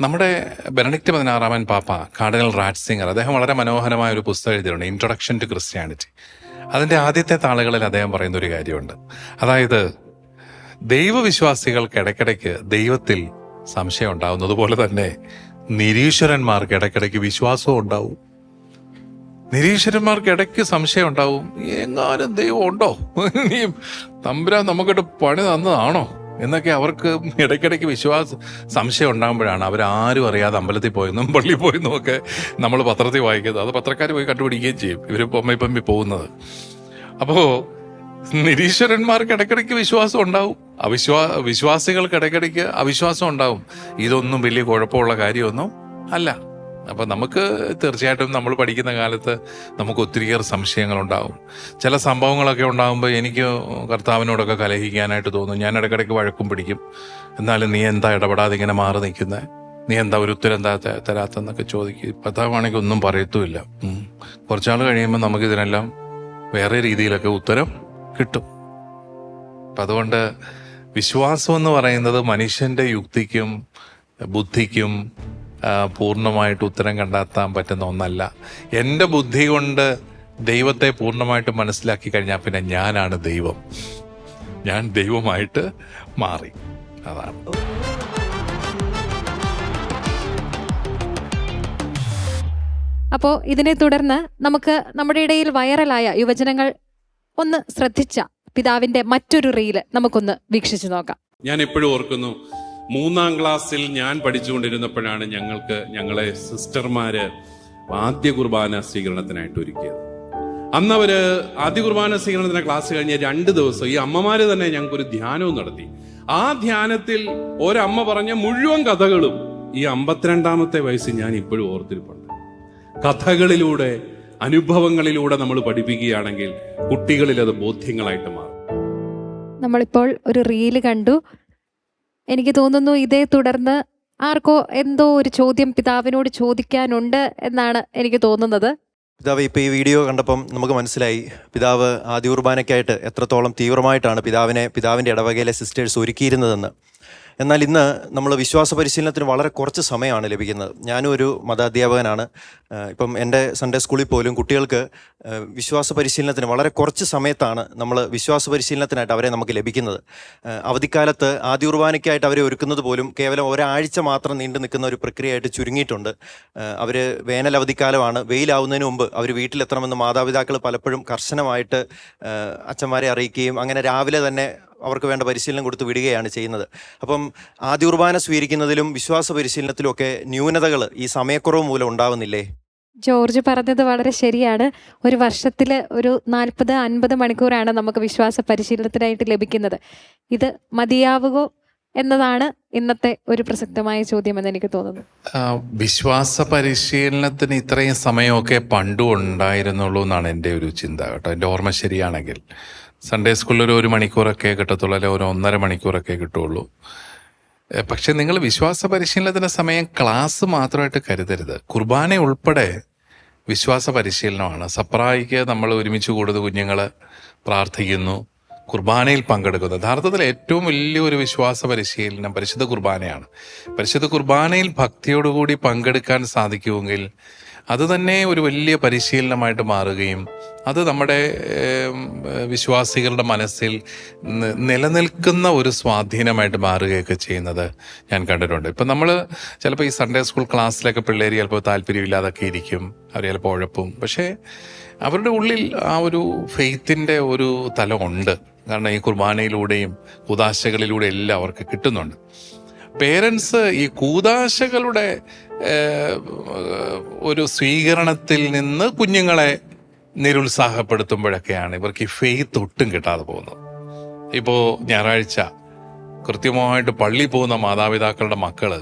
നമ്മുടെ ബെനഡിക്റ്റ് 16 പാപ്പ കാർഡിനൽ റാറ്റ്സിംഗർ, അദ്ദേഹം വളരെ മനോഹരമായ ഒരു പുസ്തകം എഴുതിയിട്ടുണ്ട്, ഇൻട്രൊഡക്ഷൻ ടു ക്രിസ്ത്യാനിറ്റി. അതിൻ്റെ ആദ്യത്തെ താളുകളിൽ അദ്ദേഹം പറയുന്ന ഒരു കാര്യമുണ്ട്. അതായത് ദൈവവിശ്വാസികൾക്ക് ഇടയ്ക്കിടയ്ക്ക് ദൈവത്തിൽ സംശയം ഉണ്ടാവുന്നത് പോലെ തന്നെ നിരീശ്വരന്മാർക്ക് ഇടയ്ക്കിടയ്ക്ക് വിശ്വാസവും ഉണ്ടാവും. നിരീശ്വരന്മാർക്ക് ഇടയ്ക്ക് സംശയം ഉണ്ടാവും, എങ്ങാനും ദൈവം ഉണ്ടോ, നീ തമ്പുരാൻ നമുക്കിട്ട് പണി തന്നതാണോ എന്നൊക്കെ അവർക്ക് ഇടയ്ക്കിടയ്ക്ക് സംശയം ഉണ്ടാകുമ്പോഴാണ് അവരാരും അറിയാതെ അമ്പലത്തിൽ പോയെന്നും പള്ളിയിൽ പോയെന്നും ഒക്കെ നമ്മൾ പത്രത്തിൽ വായിക്കുന്നത്. അത് പത്രക്കാർ പോയി കണ്ടുപിടിക്കുകയും ചെയ്യും, ഇവർ പൊമ്മി പോകുന്നത്. അപ്പോൾ നിരീശ്വരന്മാർക്ക് ഇടയ്ക്കിടയ്ക്ക് വിശ്വാസം ഉണ്ടാവും, വിശ്വാസികൾക്ക് ഇടയ്ക്കിടയ്ക്ക് അവിശ്വാസം ഉണ്ടാവും. ഇതൊന്നും വലിയ കുഴപ്പമുള്ള കാര്യമൊന്നും അല്ല. അപ്പം നമുക്ക് തീർച്ചയായിട്ടും നമ്മൾ പഠിക്കുന്ന കാലത്ത് നമുക്ക് ഒത്തിരിയേറെ സംശയങ്ങളുണ്ടാവും. ചില സംഭവങ്ങളൊക്കെ ഉണ്ടാകുമ്പോൾ എനിക്ക് കർത്താവിനോടൊക്കെ കലഹിക്കാനായിട്ട് തോന്നും. ഞാൻ ഇടയ്ക്കിടയ്ക്ക് വഴക്കും പിടിക്കും. എന്നാലും നീ എന്താ ഇടപെടാതെ ഇങ്ങനെ മാറി നിൽക്കുന്നത്, നീ എന്താ ഒരു ഉത്തരം എന്താ തരാത്തെന്നൊക്കെ ചോദിക്കും. കർത്താവാണെങ്കിൽ ഒന്നും പറയത്തുമില്ല. കുറച്ചാൾ കഴിയുമ്പോൾ നമുക്കിതിനെല്ലാം വേറെ രീതിയിലൊക്കെ ഉത്തരം കിട്ടും. അപ്പം അതുകൊണ്ട് വിശ്വാസം എന്ന് പറയുന്നത് മനുഷ്യൻ്റെ യുക്തിക്കും ബുദ്ധിക്കും പൂർണ്ണമായിട്ട് ഉത്തരം കണ്ടെത്താൻ പറ്റുന്ന ഒന്നല്ല. എൻ്റെ ബുദ്ധി കൊണ്ട് ദൈവത്തെ പൂർണ്ണമായിട്ട് മനസ്സിലാക്കി കഴിഞ്ഞാൽ പിന്നെ ഞാനാണ് ദൈവം, ഞാൻ ദൈവമായിട്ട് മാറി. അതാണ്. അപ്പോൾ ഇതിനെ തുടർന്ന് നമുക്ക് നമ്മുടെ ഇടയിൽ വൈറലായ യുവജനങ്ങൾ ഒന്ന് ശ്രദ്ധിച്ച പിതാവിന്റെ മറ്റൊരു റീല് നമുക്കൊന്ന് വീക്ഷിച്ചു നോക്കാം. ഞാൻ എപ്പോഴും ഓർക്കുന്നു, 3ാം ക്ലാസ്സിൽ ഞാൻ പഠിച്ചുകൊണ്ടിരുന്നപ്പോഴാണ് ഞങ്ങളെ സിസ്റ്റർമാര് ആദ്യ കുർബാന സ്വീകരണത്തിനായിട്ട് ഒരുക്കിയത്. അന്ന് അവര് ആദ്യ കുർബാന സ്വീകരണത്തിന് ക്ലാസ് കഴിഞ്ഞ 2 ദിവസം ഈ അമ്മമാര് തന്നെ ഞങ്ങൾക്കൊരു ധ്യാനവും നടത്തി. ആ ധ്യാനത്തിൽ ഒരമ്മ പറഞ്ഞ മുഴുവൻ കഥകളും ഈ 52ാമത്തെ വയസ്സിൽ ഞാൻ ഇപ്പോഴും ഓർത്തിരിപ്പുണ്ട്. കഥകളിലൂടെ, അനുഭവങ്ങളിലൂടെ നമ്മൾ പഠിപ്പിക്കുകയാണെങ്കിൽ കുട്ടികളിൽ അത് ബോധ്യങ്ങളായിട്ട് മാറും. നമ്മളിപ്പോൾ ഒരു റീല് കണ്ടു. എനിക്ക് തോന്നുന്നു ഇതേ തുടർന്ന് ആർക്കോ എന്തോ ഒരു ചോദ്യം പിതാവിനോട് ചോദിക്കാനുണ്ട് എന്നാണ് എനിക്ക് തോന്നുന്നത്. പിതാവ്, ഇപ്പോൾ ഈ വീഡിയോ കണ്ടപ്പം നമുക്ക് മനസ്സിലായി പിതാവ് ആദ്യ കുർബാനയ്ക്കായിട്ട് എത്രത്തോളം തീവ്രമായിട്ടാണ് പിതാവിൻ്റെ ഇടവകയിലെ സിസ്റ്റേഴ്സ് ഒരുക്കിയിരുന്നതെന്ന്. എന്നാൽ ഇന്ന് നമ്മൾ വിശ്വാസ പരിശീലനത്തിന് വളരെ കുറച്ച് സമയമാണ് ലഭിക്കുന്നത്. ഞാനും ഒരു മതാധ്യാപകനാണ്. ഇപ്പം എൻ്റെ സൺഡേ സ്കൂളിൽ പോലും കുട്ടികൾക്ക് വിശ്വാസ പരിശീലനത്തിന് വളരെ കുറച്ച് സമയത്താണ് നമ്മൾ വിശ്വാസ പരിശീലനത്തിനായിട്ട് അവരെ നമുക്ക് ലഭിക്കുന്നത്. അവധിക്കാലത്ത് ആദ്യ കുർബാനയ്ക്കായിട്ട് അവരെ ഒരുക്കുന്നത് പോലും കേവലം ഒരാഴ്ച മാത്രം നീണ്ടു നിൽക്കുന്ന ഒരു പ്രക്രിയയായിട്ട് ചുരുങ്ങിയിട്ടുണ്ട്. അവർ വേനൽ അവധിക്കാലമാണ്, വെയിലാവുന്നതിന് മുമ്പ് അവർ വീട്ടിലെത്തണമെന്ന് മാതാപിതാക്കൾ പലപ്പോഴും കർശനമായിട്ട് അച്ഛന്മാരെ അറിയിക്കുകയും അങ്ങനെ രാവിലെ തന്നെ അവർക്ക് വേണ്ട പരിശീലനം കൊടുത്ത് വിടുകയാണ് ചെയ്യുന്നത്. അപ്പം ആദ്യ കുർബാന സ്വീകരിക്കുന്നതിലും വിശ്വാസ പരിശീലനത്തിലും ഒക്കെ ന്യൂനതകൾ ഈ സമയക്കുറവ് മൂലം ഉണ്ടാവുന്നില്ലേ? ജോർജ് പറഞ്ഞത് വളരെ ശരിയാണ്. ഒരു വർഷത്തിൽ ഒരു 40-50 മണിക്കൂറാണ് നമുക്ക് വിശ്വാസ പരിശീലനത്തിനായിട്ട് ലഭിക്കുന്നത്. ഇത് മതിയാവുകയോ എന്നതാണ് ഇന്നത്തെ ഒരു പ്രസക്തമായ ചോദ്യം എന്ന് എനിക്ക് തോന്നുന്നു. വിശ്വാസ പരിശീലനത്തിന് ഇത്രയും സമയമൊക്കെ പണ്ടും ഉണ്ടായിരുന്നുള്ളൂ എന്നാണ് എൻ്റെ ഒരു ചിന്ത കേട്ടോ. എൻ്റെ ഓർമ്മ ശരിയാണെങ്കിൽ സൺഡേ സ്കൂളിൽ ഒരു മണിക്കൂറൊക്കെ കിട്ടത്തുള്ളൂ, അല്ലെങ്കിൽ ഒരു 1.5 മണിക്കൂറൊക്കെ കിട്ടുള്ളൂ. പക്ഷെ നിങ്ങൾ വിശ്വാസ പരിശീലനത്തിന് സമയം ക്ലാസ് മാത്രമായിട്ട് കരുതരുത്. കുർബാന ഉൾപ്പെടെ വിശ്വാസ പരിശീലനമാണ്. സപ്രായിക്ക് നമ്മൾ ഒരുമിച്ച് കൂടുന്ന കുഞ്ഞുങ്ങൾ പ്രാർത്ഥിക്കുന്നു, കുർബാനയിൽ പങ്കെടുക്കുന്നു. യഥാർത്ഥത്തിൽ ഏറ്റവും വലിയൊരു വിശ്വാസ പരിശീലനം പരിശുദ്ധ കുർബാനയാണ്. പരിശുദ്ധ കുർബാനയിൽ ഭക്തിയോടുകൂടി പങ്കെടുക്കാൻ സാധിക്കുമെങ്കിൽ അത് തന്നെ ഒരു വലിയ പരിശീലനമായിട്ട് മാറുകയും അത് നമ്മുടെ വിശ്വാസികളുടെ മനസ്സിൽ നിലനിൽക്കുന്ന ഒരു സ്വാധീനമായിട്ട് മാറുകയൊക്കെ ചെയ്യുന്നത് ഞാൻ കണ്ടിട്ടുണ്ട്. ഇപ്പം നമ്മൾ ചിലപ്പോൾ ഈ സൺഡേ സ്കൂൾ ക്ലാസ്സിലൊക്കെ പിള്ളേർ ചിലപ്പോൾ താല്പര്യമില്ലാതൊക്കെ ഇരിക്കും, അവർ ചിലപ്പോൾ ഉഴപ്പും. പക്ഷേ അവരുടെ ഉള്ളിൽ ആ ഒരു ഫെയ്ത്തിൻ്റെ ഒരു തലമുണ്ട്. കാരണം ഈ കുർബാനയിലൂടെയും കൂദാശകളിലൂടെ എല്ലാം അവർക്ക് കിട്ടുന്നുണ്ട്. പേരൻസ് ഈ കൂദാശകളുടെ ഒരു സ്വീകരണത്തിൽ നിന്ന് കുഞ്ഞുങ്ങളെ നിരുത്സാഹപ്പെടുത്തുമ്പോഴൊക്കെയാണ് ഇവർക്ക് ഈ ഫെയ്ത്ത് ഒട്ടും കിട്ടാതെ പോകുന്നത്. ഇപ്പോൾ ഞായറാഴ്ച കൃത്യമായിട്ട് പള്ളി പോകുന്ന മാതാപിതാക്കളുടെ മക്കള്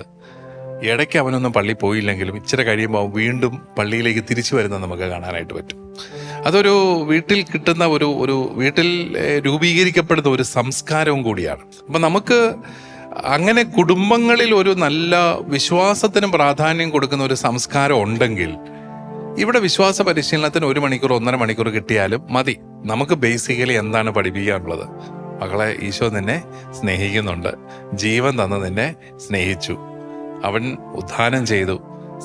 ഇടയ്ക്ക് അവനൊന്നും പള്ളി പോയില്ലെങ്കിലും ഇച്ചിരി കഴിയുമ്പോൾ വീണ്ടും പള്ളിയിലേക്ക് തിരിച്ചു വരുന്നത് നമുക്ക് കാണാനായിട്ട് പറ്റും. അതൊരു വീട്ടിൽ കിട്ടുന്ന ഒരു വീട്ടിൽ രൂപീകരിക്കപ്പെടുന്ന ഒരു സംസ്കാരവും കൂടിയാണ്. അപ്പം നമുക്ക് അങ്ങനെ കുടുംബങ്ങളിൽ ഒരു നല്ല വിശ്വാസത്തിനും പ്രാധാന്യം കൊടുക്കുന്ന ഒരു സംസ്കാരം ഉണ്ടെങ്കിൽ ഇവിടെ വിശ്വാസ പരിശീലനത്തിന് 1 മണിക്കൂർ 1.5 മണിക്കൂർ കിട്ടിയാലും മതി. നമുക്ക് ബേസിക്കലി എന്താണ് പഠിപ്പിക്കാനുള്ളത്? മകളെ, ഈശോ നിന്നെ സ്നേഹിക്കുന്നുണ്ട്, ജീവൻ തന്ന് നിന്നെ സ്നേഹിച്ചു, അവൻ ഉദ്ധാനം ചെയ്തു,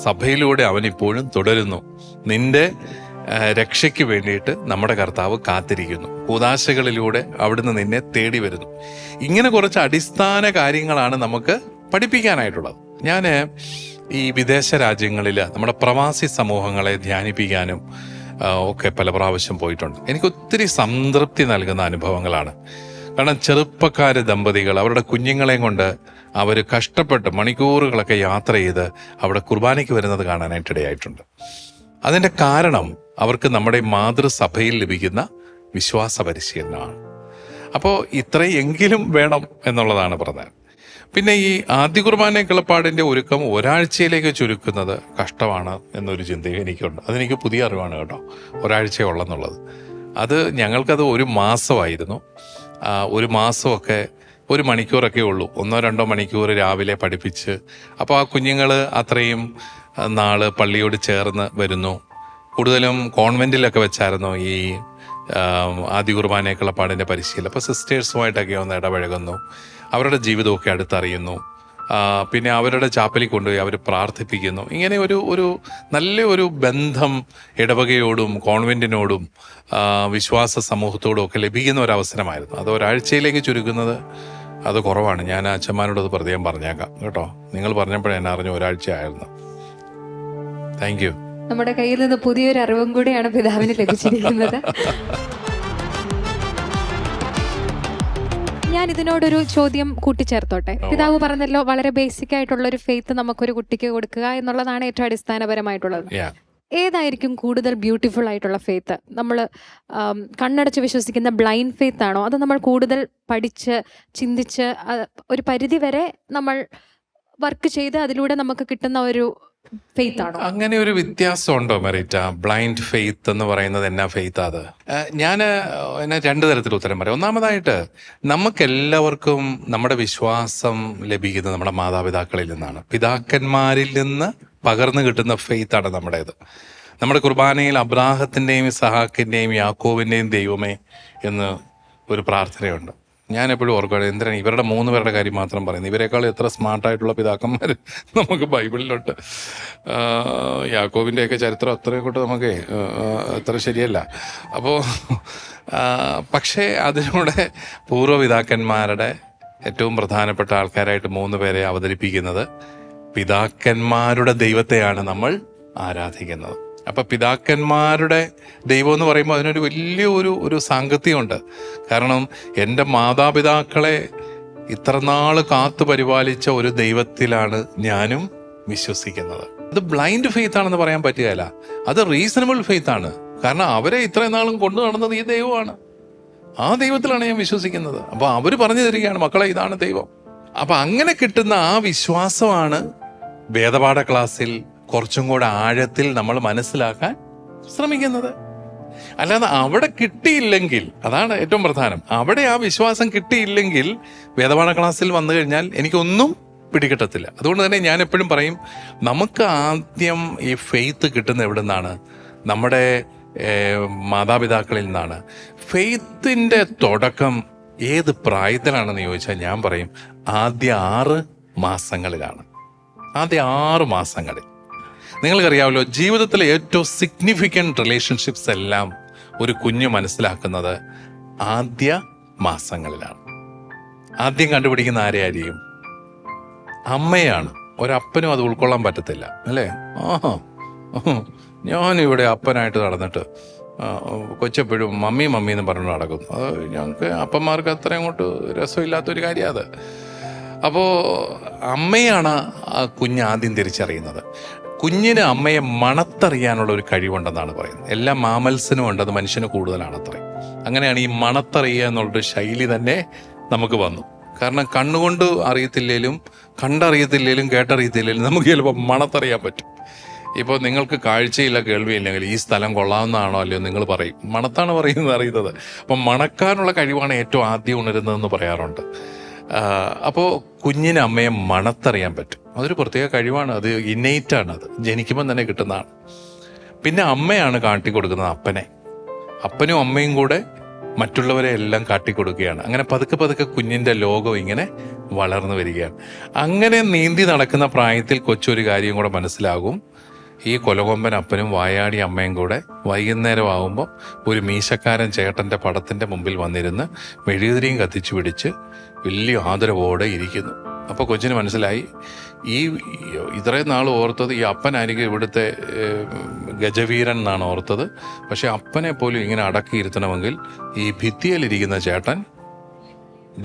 സഭയിലൂടെ അവൻ ഇപ്പോഴും തുടരുന്നു, നിന്റെ രക്ഷയ്ക്ക് വേണ്ടിയിട്ട് നമ്മുടെ കർത്താവ് കാത്തിരിക്കുന്നു, കൂദാശകളിലൂടെ അവിടുന്ന് നിന്നെ തേടി വരുന്നു. ഇങ്ങനെ കുറച്ച് അടിസ്ഥാന കാര്യങ്ങളാണ് നമുക്ക് പഠിപ്പിക്കാനായിട്ടുള്ളത്. ഞാൻ ഈ വിദേശ രാജ്യങ്ങളിൽ നമ്മുടെ പ്രവാസി സമൂഹങ്ങളെ ധ്യാനിപ്പിക്കാനും ഒക്കെ പല പ്രാവശ്യം പോയിട്ടുണ്ട്. എനിക്ക് ഒത്തിരി സംതൃപ്തി നൽകുന്ന അനുഭവങ്ങളാണ്. കാരണം ചെറുപ്പക്കാർ ദമ്പതികൾ അവരുടെ കുഞ്ഞുങ്ങളെയും കൊണ്ട് അവർ കഷ്ടപ്പെട്ട് മണിക്കൂറുകളൊക്കെ യാത്ര ചെയ്ത് അവിടെ കുർബാനയ്ക്ക് വരുന്നത് കാണാനായിട്ടിടയായിട്ടുണ്ട്. അതിൻ്റെ കാരണം അവർക്ക് നമ്മുടെ മാതൃസഭയിൽ ലഭിക്കുന്ന വിശ്വാസ പരിശീലനമാണ്. അപ്പോൾ ഇത്രയെങ്കിലും വേണം എന്നുള്ളതാണ് പറഞ്ഞത്. പിന്നെ ഈ ആദ്യ കുർബാന കിളപ്പാടിൻ്റെ ഒരുക്കം ഒരാഴ്ചയിലേക്ക് ചുരുക്കുന്നത് കഷ്ടമാണ് എന്നൊരു ചിന്തയും എനിക്കുണ്ട്. അതെനിക്ക് പുതിയ അറിവാണ് കേട്ടോ, ഒരാഴ്ചയുള്ളെന്നുള്ളത്. അത് ഞങ്ങൾക്കത് 1 മാസമായിരുന്നു. 1 മാസമൊക്കെ 1 മണിക്കൂറൊക്കെ ഉള്ളൂ, 1-2 മണിക്കൂർ രാവിലെ പഠിപ്പിച്ച്. അപ്പോൾ ആ കുഞ്ഞുങ്ങൾ അത്രയും നാള് പള്ളിയോട് ചേർന്ന് വരുന്നു. കൂടുതലും കോൺവെൻറ്റിലൊക്കെ വെച്ചായിരുന്നു ഈ ആദ്യ കുർബാന കിളപ്പാടിൻ്റെ പരിശീലനം. അപ്പോൾ സിസ്റ്റേഴ്സുമായിട്ടൊക്കെ ഒന്ന് ഇടപഴകുന്നു, അവരുടെ ജീവിതമൊക്കെ അടുത്തറിയുന്നു. പിന്നെ അവരുടെ ചാപ്പലിൽ കൊണ്ടുപോയി അവർ പ്രാർത്ഥിപ്പിക്കുന്നു. ഇങ്ങനെ ഒരു നല്ല ഒരു ബന്ധം ഇടവകയോടും കോൺവെൻറ്റിനോടും വിശ്വാസ സമൂഹത്തോടും ഒക്കെ ലഭിക്കുന്ന ഒരവസരമായിരുന്നു. അത് ഒരാഴ്ചയിലേക്ക് ചുരുക്കുന്നത് അത് കുറവാണ്. ഞാൻ അച്ഛന്മാരോട് അത് പ്രത്യേകം പറഞ്ഞേക്കാം കേട്ടോ. നിങ്ങൾ പറഞ്ഞപ്പോഴേ എന്നെ അറിഞ്ഞു ഒരാഴ്ചയായിരുന്നു. Thank you. നമ്മുടെ കയ്യിൽ നിന്ന് പുതിയൊരു അറിവും കൂടിയാണ് പിതാവിന് ലഭിച്ചിരിക്കുന്നത്. ഞാൻ ഇതിനോടൊരു ചോദ്യം കൂട്ടിച്ചേർത്തോട്ടെ. പിതാവ് പറഞ്ഞല്ലോ, വളരെ ബേസിക് ആയിട്ടുള്ള ഒരു ഫെയ്ത്ത് നമുക്കൊരു കുട്ടിക്ക് കൊടുക്കുക എന്നുള്ളതാണ് ഏറ്റവും അടിസ്ഥാനപരമായിട്ടുള്ളത്. ഏതായിരിക്കും കൂടുതൽ ബ്യൂട്ടിഫുൾ ആയിട്ടുള്ള ഫെയ്ത്ത്? നമ്മൾ കണ്ണടച്ച് വിശ്വസിക്കുന്ന ബ്ലൈൻഡ് ഫെയ്ത്ത് ആണോ, അത് നമ്മൾ കൂടുതൽ പഠിച്ച് ചിന്തിച്ച് ഒരു പരിധി വരെ നമ്മൾ വർക്ക് ചെയ്ത് അതിലൂടെ നമുക്ക് കിട്ടുന്ന ഒരു ഫെയ്ത്ത് ആണോ? അങ്ങനെ ഒരു വ്യത്യാസം ഉണ്ടോ മെറിറ്റ? ബ്ലൈൻഡ് ഫെയ്ത്ത് എന്ന് പറയുന്നത് എന്നാ ഫെയ്ത്ത്? അത് ഞാൻ 2 തരത്തിൽ ഉത്തരം പറയാം. ഒന്നാമതായിട്ട് നമുക്കെല്ലാവർക്കും നമ്മുടെ വിശ്വാസം ലഭിക്കുന്നത് നമ്മുടെ മാതാപിതാക്കളിൽ നിന്നാണ്. പിതാക്കന്മാരിൽ നിന്ന് പകർന്നു കിട്ടുന്ന ഫെയ്ത്താണ് നമ്മുടേത്. നമ്മുടെ കുർബാനയിൽ അബ്രാഹത്തിൻ്റെയും ഇസഹാക്കിൻ്റെയും യാക്കോബിൻ്റെയും ദൈവമേ എന്ന് ഒരു പ്രാർത്ഥനയുണ്ട്. ഞാൻ എപ്പോഴും ഓർക്കുകയാണ്, എന്തിനാണ് ഇവരുടെ 3 പേരുടെ കാര്യം മാത്രം പറയുന്നത്? ഇവരെക്കാൾ എത്ര സ്മാർട്ടായിട്ടുള്ള പിതാക്കന്മാർ നമുക്ക് ബൈബിളിലുണ്ട്. യാക്കോബിൻ്റെയൊക്കെ ചരിത്രം അത്രയും കൊണ്ട് നമുക്ക് അത്ര ശരിയല്ല. അപ്പോൾ പക്ഷേ അതിലൂടെ പൂർവ്വപിതാക്കന്മാരുടെ ഏറ്റവും പ്രധാനപ്പെട്ട ആൾക്കാരായിട്ട് 3 പേരെ അവതരിപ്പിക്കുന്നത് പിതാക്കന്മാരുടെ ദൈവത്തെയാണ് നമ്മൾ ആരാധിക്കുന്നത്. അപ്പൊ പിതാക്കന്മാരുടെ ദൈവം എന്ന് പറയുമ്പോൾ അതിനൊരു വലിയ ഒരു സാങ്കത്യമുണ്ട്. കാരണം എൻ്റെ മാതാപിതാക്കളെ ഇത്ര നാൾ കാത്തു പരിപാലിച്ച ഒരു ദൈവത്തിലാണ് ഞാനും വിശ്വസിക്കുന്നത്. അത് ബ്ലൈൻഡ് ഫെയ്ത്ത് ആണെന്ന് പറയാൻ പറ്റുകയില്ല, അത് റീസണബിൾ ഫെയ്ത്ത് ആണ്. കാരണം അവരെ ഇത്രയും നാളും കൊണ്ടു നടന്നത് ഈ ദൈവമാണ്, ആ ദൈവത്തിലാണ് ഞാൻ വിശ്വസിക്കുന്നത്. അപ്പോൾ അവർ പറഞ്ഞു തരികയാണ്, മക്കളെ ഇതാണ് ദൈവം. അപ്പം അങ്ങനെ കിട്ടുന്ന ആ വിശ്വാസമാണ് വേദപാഠ ക്ലാസ്സിൽ കുറച്ചും കൂടെ ആഴത്തിൽ നമ്മൾ മനസ്സിലാക്കാൻ ശ്രമിക്കുന്നത്. അല്ലാതെ അവിടെ കിട്ടിയില്ലെങ്കിൽ, അതാണ് ഏറ്റവും പ്രധാനം, അവിടെ ആ വിശ്വാസം കിട്ടിയില്ലെങ്കിൽ വേദപാഠ ക്ലാസ്സിൽ വന്നു കഴിഞ്ഞാൽ എനിക്കൊന്നും പിടികിട്ടത്തില്ല. അതുകൊണ്ട് തന്നെ ഞാൻ എപ്പോഴും പറയും, നമുക്ക് ആദ്യം ഈ ഫെയ്ത്ത് കിട്ടുന്ന എവിടെ നിന്നാണ്? നമ്മുടെ മാതാപിതാക്കളിൽ നിന്നാണ്. ഫെയ്ത്തിൻ്റെ തുടക്കം ഏത് പ്രായത്തിലാണെന്ന് ചോദിച്ചാൽ ഞാൻ പറയും ആദ്യ 6 മാസങ്ങളിലാണ്. ആദ്യ 6 മാസങ്ങളിൽ. നിങ്ങൾക്കറിയാമല്ലോ, ജീവിതത്തിലെ ഏറ്റവും സിഗ്നിഫിക്കൻറ്റ് റിലേഷൻഷിപ്സ് എല്ലാം ഒരു കുഞ്ഞ് മനസ്സിലാക്കുന്നത് ആദ്യ മാസങ്ങളിലാണ്. ആദ്യം കണ്ടുപിടിക്കുന്ന ആരെയായിരിക്കും? അമ്മയാണ്. ഒരപ്പനും അത് ഉൾക്കൊള്ളാൻ പറ്റത്തില്ല, അല്ലേ? ഞാനിവിടെ അപ്പനായിട്ട് നടന്നിട്ട് കൊച്ചെപ്പോഴും മമ്മി മമ്മി എന്ന് പറഞ്ഞു നടക്കും. അത് ഞങ്ങൾക്ക് അപ്പന്മാർക്ക് അത്ര അങ്ങോട്ട് രസമില്ലാത്തൊരു കാര്യമാണ് അത്. അപ്പോൾ അമ്മയാണ് ആ കുഞ്ഞ് ആദ്യം തിരിച്ചറിയുന്നത്. കുഞ്ഞിന് അമ്മയെ മണത്തറിയാനുള്ള ഒരു കഴിവുണ്ടെന്നാണ് പറയുന്നത്. എല്ലാ മാമൽസിനും ഉണ്ട്, അത് മനുഷ്യന് കൂടുതലാണ് അത്രേ. അങ്ങനെയാണ് ഈ മണത്തറിയുക എന്നുള്ളൊരു ശൈലി തന്നെ നമുക്ക് വന്നു. കാരണം കണ്ണുകൊണ്ട് അറിയത്തില്ലേലും കണ്ടറിയത്തില്ലേലും കേട്ടറിയത്തില്ലേലും നമുക്ക് ചിലപ്പോൾ മണത്തറിയാൻ പറ്റും. ഇപ്പോൾ നിങ്ങൾക്ക് കാഴ്ചയില്ല കേൾവിയില്ലെങ്കിൽ ഈ സ്ഥലം കൊള്ളാവുന്നതാണോ അല്ലയോ നിങ്ങൾ പറയും, മണത്താണ് അറിയുന്നത്. അപ്പം മണക്കാനുള്ള കഴിവാണ് ഏറ്റവും ആദ്യം ഉണരുന്നതെന്ന് പറയാറുണ്ട്. അപ്പോൾ കുഞ്ഞിന് അമ്മയെ മണത്തറിയാൻ പറ്റും. അതൊരു പ്രത്യേക കഴിവാണ്, അത് ഇന്നേറ്റാണ്, അത് ജനിക്കുമ്പോൾ തന്നെ കിട്ടുന്നതാണ്. പിന്നെ അമ്മയാണ് കാട്ടിക്കൊടുക്കുന്നത് അപ്പനെ. അപ്പനും അമ്മയും കൂടെ മറ്റുള്ളവരെ എല്ലാം കാട്ടിക്കൊടുക്കുകയാണ്. അങ്ങനെ പതുക്കെ പതുക്കെ കുഞ്ഞിൻ്റെ ലോകം ഇങ്ങനെ വളർന്നു വരികയാണ്. അങ്ങനെ നീന്തി നടക്കുന്ന പ്രായത്തിൽ കൊച്ചൊരു കാര്യം കൂടെ മനസ്സിലാകും. ഈ കൊലകൊമ്പൻ അപ്പനും വായാടി അമ്മയും കൂടെ വൈകുന്നേരം ആകുമ്പോൾ ഒരു മീശക്കാരൻ ചേട്ടൻ്റെ പടത്തിൻ്റെ മുമ്പിൽ വന്നിരുന്ന് മെഴുകുതിരിയും കത്തിച്ചു പിടിച്ച് വലിയ ആദരവോടെ ഇരിക്കുന്നു. അപ്പോൾ കൊച്ചിന് മനസ്സിലായി, ഈ ഇത്രയും നാൾ ഓർത്തത് ഈ അപ്പനായിരിക്കും ഇവിടുത്തെ ഗജവീരൻ എന്നാണ് ഓർത്തത്. പക്ഷെ അപ്പനെ പോലും ഇങ്ങനെ അടക്കിയിരുത്തണമെങ്കിൽ ഈ ഭിത്തിയിലിരിക്കുന്ന ചേട്ടൻ